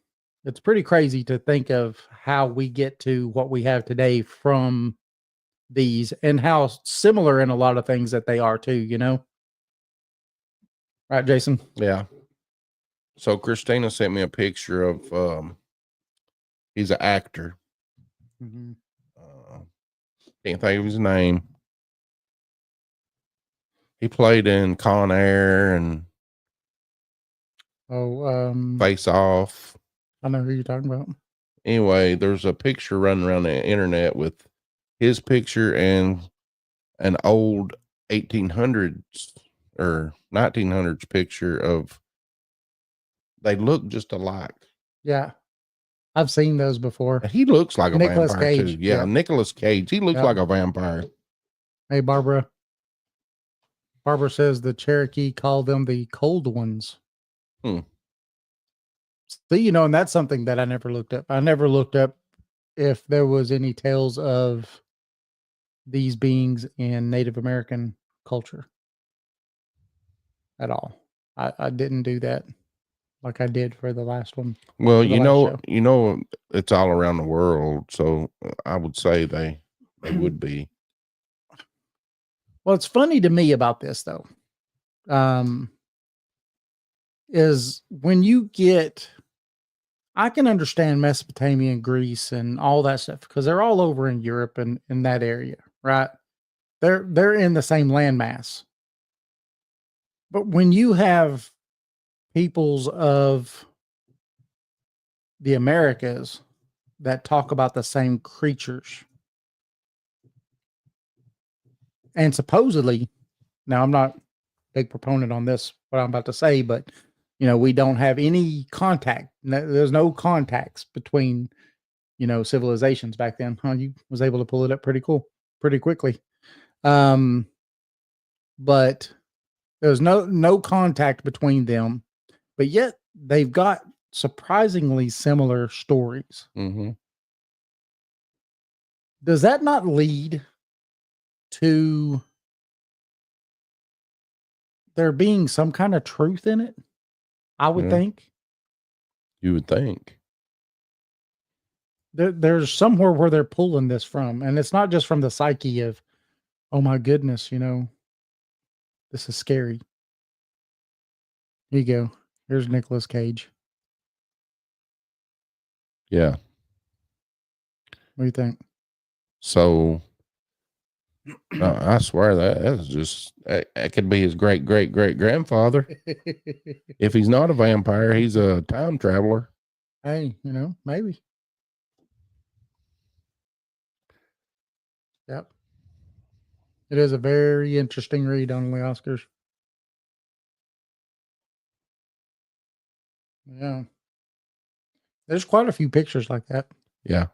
it's pretty crazy to think of how we get to what we have today from these, and how similar in a lot of things that they are too, Right, Jason? Yeah. So Christina sent me a picture of, he's an actor. Mm-hmm. Can't think of his name. He played in Con Air and Face Off. I know who you're talking about. Anyway, there's a picture running around the internet with his picture and an old 1800s or 1900s picture of, they look just alike. Yeah. I've seen those before. He looks like a Nicolas vampire Cage. too. Yeah, Yep. Nicolas Cage. He looks like a vampire. Hey, Barbara. Barbara says the Cherokee called them the cold ones. Hmm. See, you know, and that's something that I never looked up. I never looked up if there was any tales of these beings in Native American culture at all. I didn't do that like I did for the last one. Well, for the last show. It's all around the world, so I would say they would be. Well, it's funny to me about this though, is when you get, I can understand Mesopotamia and Greece and all that stuff because they're all over in Europe and in that area, right? They're in the same landmass. But when you have peoples of the Americas that talk about the same creatures, and supposedly, now I'm not a big proponent on this, what I'm about to say, but you know, we don't have any contact. There's no contacts between, you know, civilizations back then. Huh? You was able to pull it up pretty quickly. But there's no contact between them, but yet they've got surprisingly similar stories. Mm-hmm. Does that not lead to there being some kind of truth in it? I would think. You would think. There's somewhere where they're pulling this from, and it's not just from the psyche of, oh my goodness, you know, this is scary. Here you go. Here's Nicolas Cage. Yeah. What do you think? So I swear that's just that could be his great grandfather. If he's not a vampire, he's a time traveler. Hey, you know, maybe. Yep. It is a very interesting read on the Oscars. Yeah. There's quite a few pictures like that. Yeah.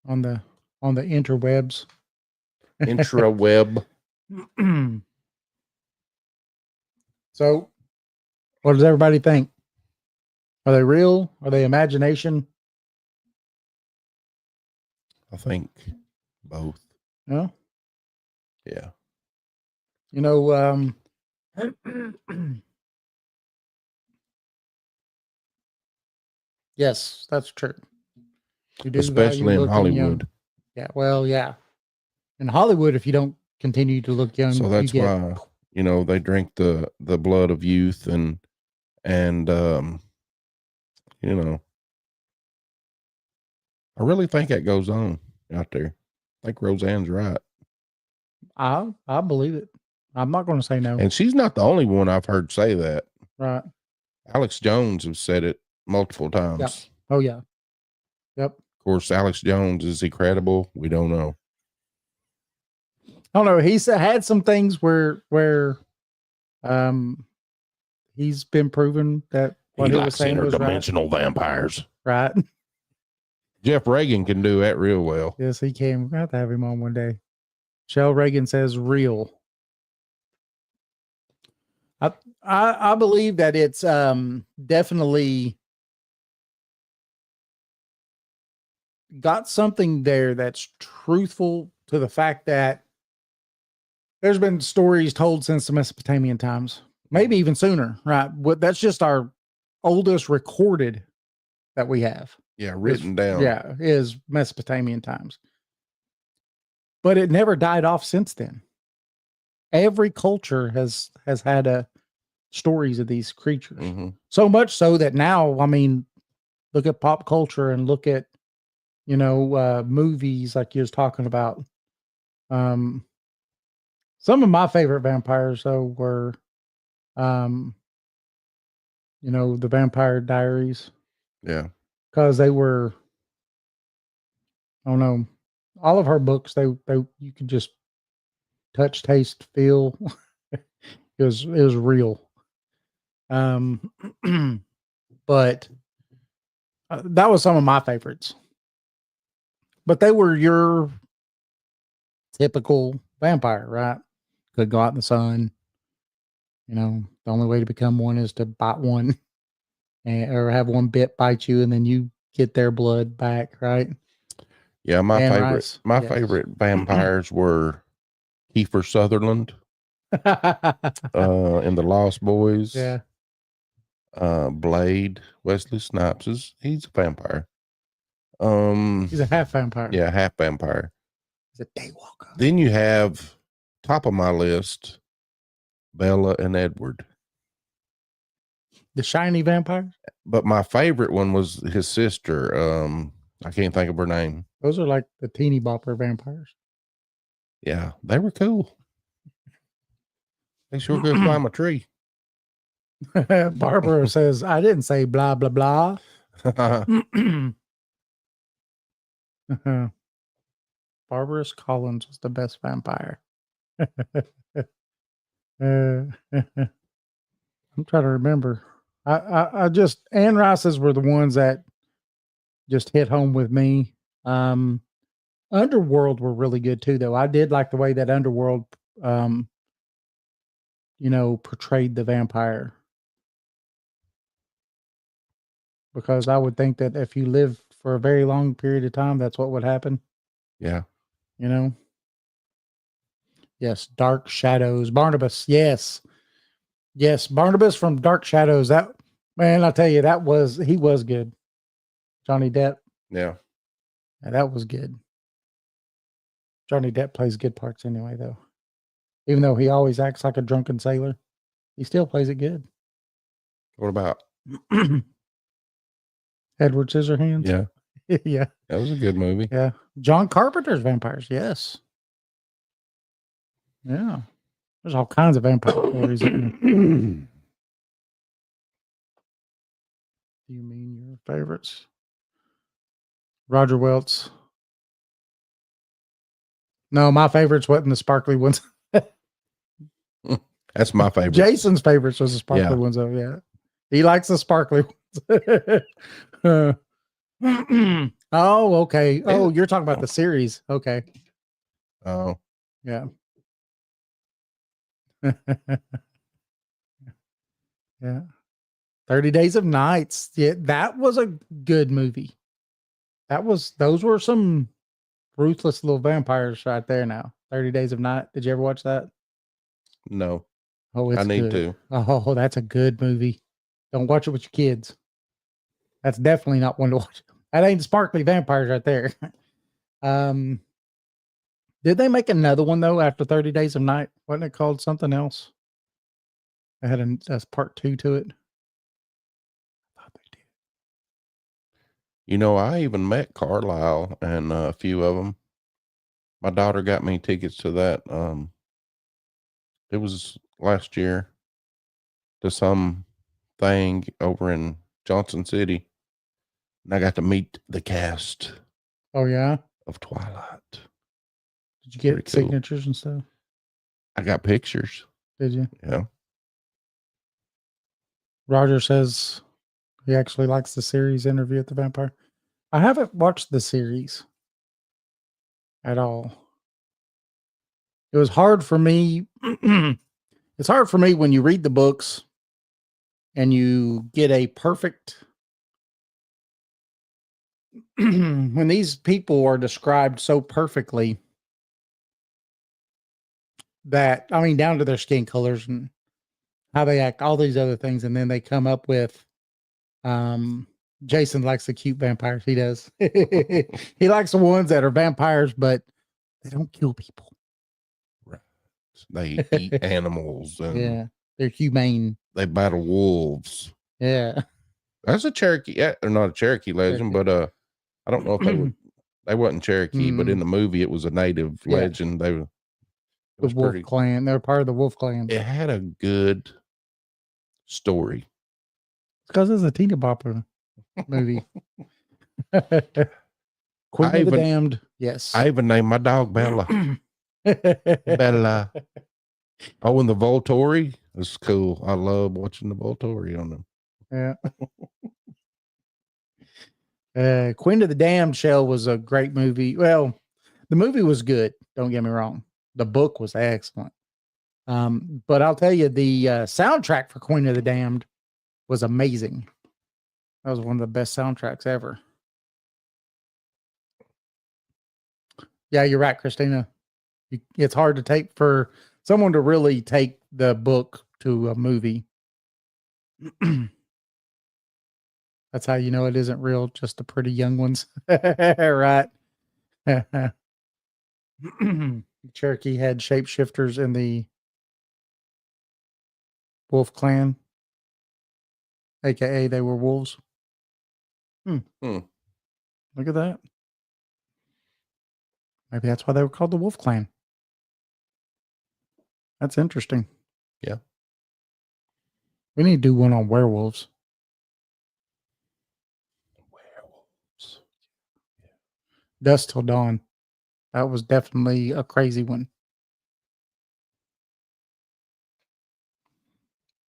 On the interwebs. Intraweb. So, what does everybody think? Are they real? Are they imagination? I think both. Yeah. Yeah. You know, yes, that's true. Especially in Hollywood. Yeah, well, yeah. In Hollywood, if you don't continue to look young, so that's why, you know, they drink the blood of youth and you know, I really think that goes on out there. I think Roseanne's right. I believe it. I'm not going to say no. And she's not the only one I've heard say that. Right. Alex Jones has said it multiple times. Yep. Oh yeah. Yep. Of course, Alex Jones, is he credible? We don't know. I don't know. He's had some things where he's been proven that what he was saying was interdimensional vampires. Right. Jeff Reagan can do that real well. Yes, he can. We're going to have to have him on one day. Shell Reagan says real. I believe that it's definitely got something there that's truthful to the fact that there's been stories told since the Mesopotamian times, maybe even sooner, right? That's just our oldest recorded that we have. Yeah, written down. Yeah, is Mesopotamian times. But it never died off since then. Every culture has had stories of these creatures. Mm-hmm. So much so that now, I mean, look at pop culture and look at, you know, movies like you was talking about. Some of my favorite vampires, though, were, you know, the Vampire Diaries. Yeah. Because they were, I don't know, all of her books, they you could just touch, taste, feel. it was real. But that was some of my favorites. But they were your typical vampire, right? Could go out in the sun, You know, the only way to become one is to bite one or have one bite you, and then you get their blood back, right? Yeah, my And favorite rice. my Yes. favorite vampires were Kiefer Sutherland in The Lost Boys. Yeah. Blade, Wesley Snipes he's a vampire. He's a half vampire. Yeah, half vampire. He's a daywalker. Then you have top of my list, Bella and Edward. The shiny vampire? But my favorite one was his sister. I can't think of her name. Those are like the teeny bopper vampires. Yeah, they were cool. They sure could climb a tree. Barbara says, I didn't say blah, blah, blah. Barbarous Collins was the best vampire. I'm trying to remember. I just, Anne Rice's were the ones that just hit home with me. Underworld were really good too, though. I did like the way that Underworld, portrayed the vampire. Because I would think that if you live for a very long period of time, that's what would happen. Yeah. You know? Yes. Dark Shadows. Barnabas. Yes. Yes. Barnabas from Dark Shadows. That, man, I tell you, he was good. Johnny Depp. Yeah. That was good. Johnny Depp plays good parts anyway, though. Even though he always acts like a drunken sailor, he still plays it good. What about Edward Scissorhands? Yeah. Yeah. That was a good movie. Yeah. John Carpenter's vampires. Yes. Yeah. There's all kinds of vampire stories. Do you mean your favorites? Roger Welts. No, my favorites wasn't the sparkly ones. That's my favorite. Jason's favorites was the sparkly ones, though. Yeah. He likes the sparkly ones. Oh, okay. Oh, you're talking about the series. Okay. Oh. Yeah. Yeah. 30 Days of Nights. Yeah, that was a good movie. Those were some ruthless little vampires right there now. 30 Days of Night. Did you ever watch that? No. Oh, it's I need good. to. Oh, that's a good movie. Don't watch it with your kids. That's definitely not one to watch. That ain't sparkly vampires right there. Did they make another one though after 30 Days of Night? Wasn't it called something else? It had that's part 2 to it. I thought they did. You know, I even met Carlisle and a few of them. My daughter got me tickets to that. It was last year to some thing over in Johnson City. And I got to meet the cast. Oh, yeah? Of Twilight. Did you get signatures and stuff? I got pictures. Did you? Yeah. Roger says he actually likes the series Interview with the Vampire. I haven't watched the series at all. It was hard for me. It's hard for me when you read the books and you get a perfect when these people are described so perfectly that, I mean, down to their skin colors and how they act, all these other things. And then they come up with, Jason likes the cute vampires. He does. He likes the ones that are vampires, but they don't kill people. Right. They eat animals. And yeah. They're humane. They battle wolves. Yeah. That's a Cherokee. Yeah, they're not a Cherokee legend, but I don't know if they wasn't Cherokee, but in the movie it was a native legend. They were the Wolf Clan. They're part of the Wolf Clan. It had a good story. It's because it's a teeny bopper movie. Queen of the Damned. Yes. I even named my dog Bella. Bella. Oh, and the Volturi is cool. I love watching the Volturi on them. Yeah. Queen of the Damned Shell was a great movie. Well, the movie was good. Don't get me wrong. The book was excellent. But I'll tell you, the soundtrack for Queen of the Damned was amazing. That was one of the best soundtracks ever. Yeah, you're right, Christina. It's hard to take for someone to really take the book to a movie. That's how you know it isn't real, just the pretty young ones. Right. Cherokee had shapeshifters in the Wolf Clan, aka they were wolves. Look at that. Maybe that's why they were called the Wolf Clan. That's interesting. Yeah. We need to do one on werewolves. Werewolves. Dusk Till Dawn. That was definitely a crazy one.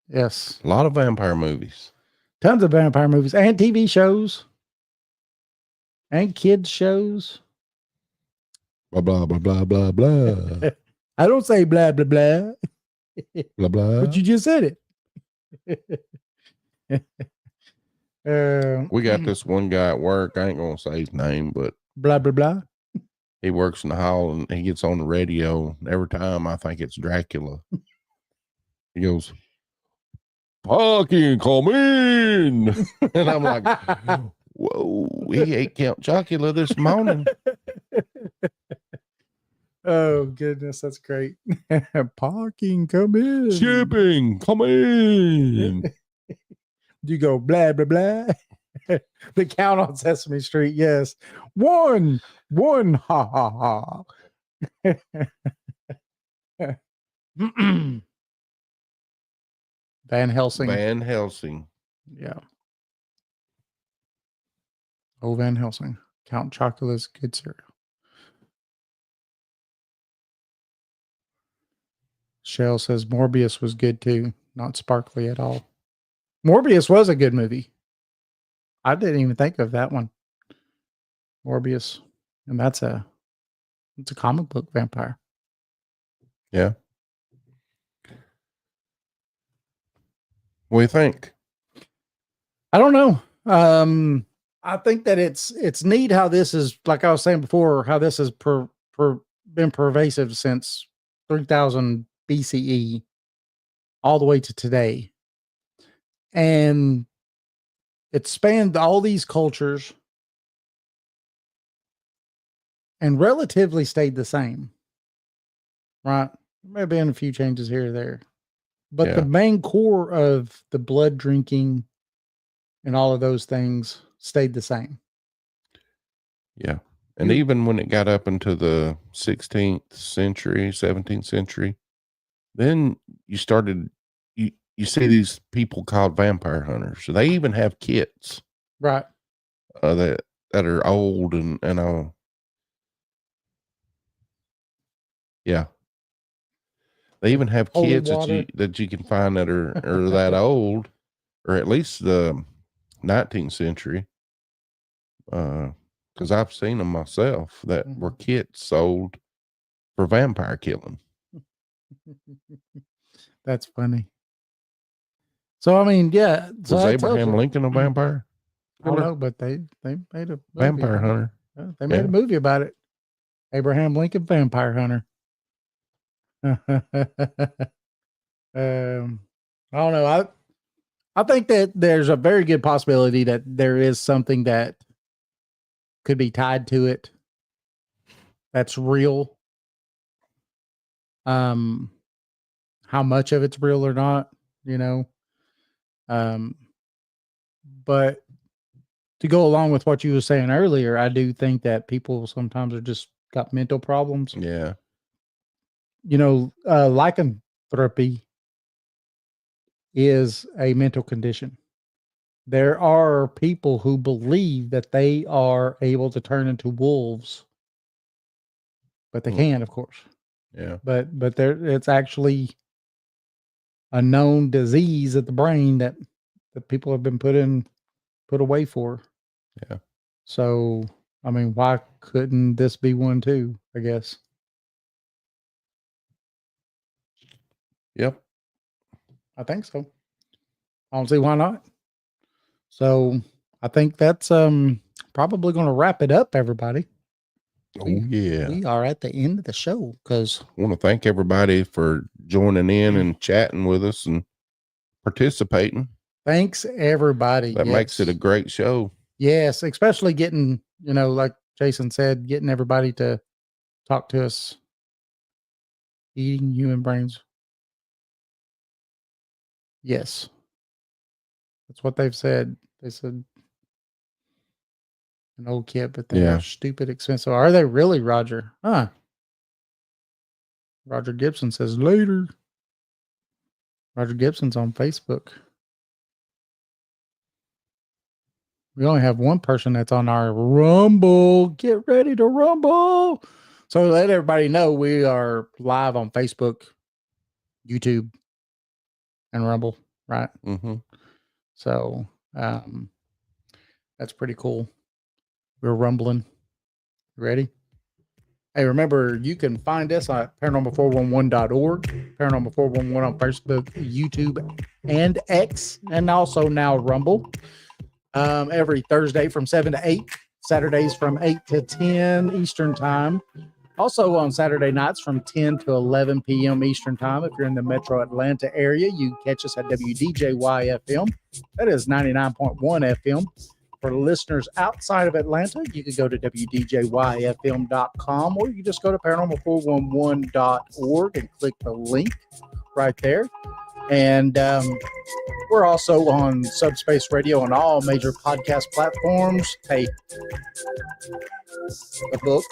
Yes. A lot of vampire movies. Tons of vampire movies and TV shows and kids shows. Blah, blah, blah, blah, blah, blah. I don't say blah, blah, blah. Blah, blah. But you just said it. We got this one guy at work. I ain't going to say his name, but blah, blah, blah. He works in the hall and he gets on the radio. Every time I think it's Dracula. He goes, "Fucking come in." And I'm like, whoa, he ate Count Chocula this morning. Oh, goodness. That's great. Parking, come in. Shipping, come in. You go, blah, blah, blah. The Count on Sesame Street. Yes. One, ha, ha, ha. Van Helsing. Van Helsing. Yeah. Oh, Van Helsing. Count Chocula's good cereal. Shell says Morbius was good too. Not sparkly at all. Morbius was a good movie. I didn't even think of that one. Morbius. And it's a comic book vampire. Yeah. What do you think? I don't know. I think that it's neat how this is, like I was saying before, how this has been pervasive since 3000 BCE all the way to today. And it spanned all these cultures and relatively stayed the same. Right? There may have been a few changes here or there. But the main core of the blood drinking and all of those things stayed the same. Yeah. And even when it got up into the 16th century, 17th century, then you started, you see these people called vampire hunters. So they even have kits. Right. That are old and yeah. They even have kids that you can find that are that old, or at least the 19th century. Because I've seen them myself that were kits sold for vampire killing. That's funny. So I mean, yeah. So was Abraham Lincoln a vampire? I don't know, but they made a vampire hunter. They made a movie about it. Abraham Lincoln, vampire hunter. I don't know. I think that there's a very good possibility that there is something that could be tied to it that's real. How much of it's real or not, you know. But to go along with what you were saying earlier, I do think that people sometimes are just got mental problems. Yeah. You know, lycanthropy is a mental condition. There are people who believe that they are able to turn into wolves, but they can't, of course. Yeah. But it's actually a known disease of the brain that people have been put away for. Yeah. So, I mean, why couldn't this be one too, I guess? Yep. I think so. I don't see why not. So I think that's probably going to wrap it up, everybody. Oh, yeah. We are at the end of the show because I want to thank everybody for joining in and chatting with us and participating. thanks, everybody. That makes it a great show. Yes, especially getting, like Jason said, getting everybody to talk to us. Eating human brains. Yes. That's what they've said. They said an old kid, but they are stupid expensive. Are they really, Roger? Huh. Roger Gibson says later. Roger Gibson's on Facebook. We only have one person that's on our Rumble. Get ready to rumble. So let everybody know we are live on Facebook, YouTube, and Rumble, right? Mm-hmm. So that's pretty cool. We're rumbling. Ready? Hey, remember, you can find us at paranormal411.org, paranormal411 on Facebook, YouTube, and X, and also now Rumble. Every Thursday from 7 to 8, Saturdays from 8 to 10 Eastern Time. Also on Saturday nights from 10 to 11 p.m. Eastern Time. If you're in the metro Atlanta area, you can catch us at WDJY FM. That is 99.1 FM. For listeners outside of Atlanta, you can go to WDJYFM.com or you can just go to paranormal411.org and click the link right there. And we're also on Subspace Radio on all major podcast platforms. Hey, a book.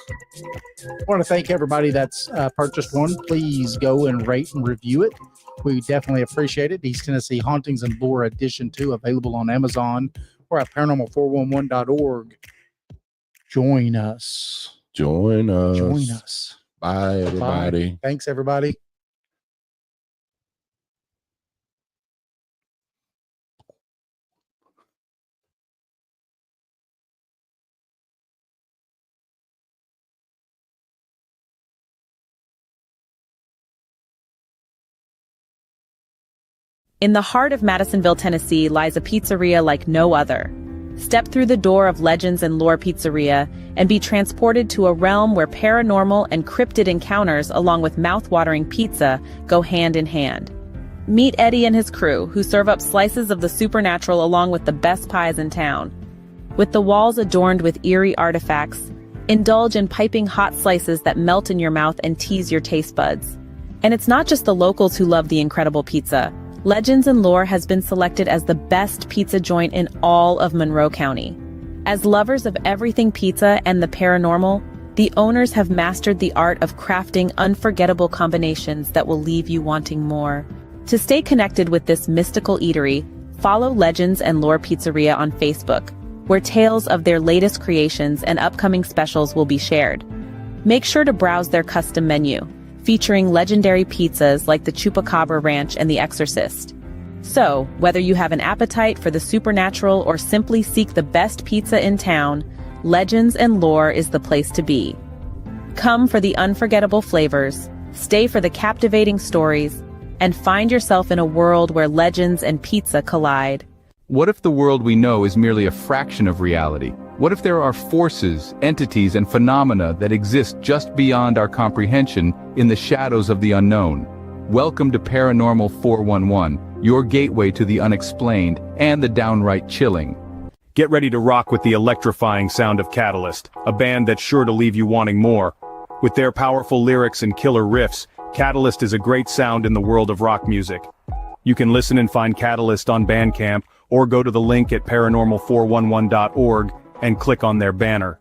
I want to thank everybody that's purchased one. Please go and rate and review it. We definitely appreciate it. East Tennessee Hauntings and Lore Edition 2 available on Amazon or at paranormal411.org. Join us. Join us. Join us. Bye, everybody. Bye. Thanks, everybody. In the heart of Madisonville, Tennessee, lies a pizzeria like no other. Step through the door of Legends and Lore Pizzeria and be transported to a realm where paranormal and cryptid encounters along with mouth-watering pizza go hand in hand. Meet Eddie and his crew, who serve up slices of the supernatural along with the best pies in town. With the walls adorned with eerie artifacts, indulge in piping hot slices that melt in your mouth and tease your taste buds. And it's not just the locals who love the incredible pizza. Legends and Lore has been selected as the best pizza joint in all of Monroe County. As lovers of everything pizza and the paranormal, the owners have mastered the art of crafting unforgettable combinations that will leave you wanting more. To stay connected with this mystical eatery, follow Legends and Lore Pizzeria on Facebook, where tales of their latest creations and upcoming specials will be shared. Make sure to browse their custom menu, featuring legendary pizzas like the Chupacabra Ranch and the Exorcist. So, whether you have an appetite for the supernatural or simply seek the best pizza in town, Legends and Lore is the place to be. Come for the unforgettable flavors, stay for the captivating stories, and find yourself in a world where legends and pizza collide. What if the world we know is merely a fraction of reality? What if there are forces, entities, and phenomena that exist just beyond our comprehension in the shadows of the unknown? Welcome to Paranormal 411, your gateway to the unexplained and the downright chilling. Get ready to rock with the electrifying sound of Catalyst, a band that's sure to leave you wanting more. With their powerful lyrics and killer riffs, Catalyst is a great sound in the world of rock music. You can listen and find Catalyst on Bandcamp or go to the link at paranormal411.org and click on their banner.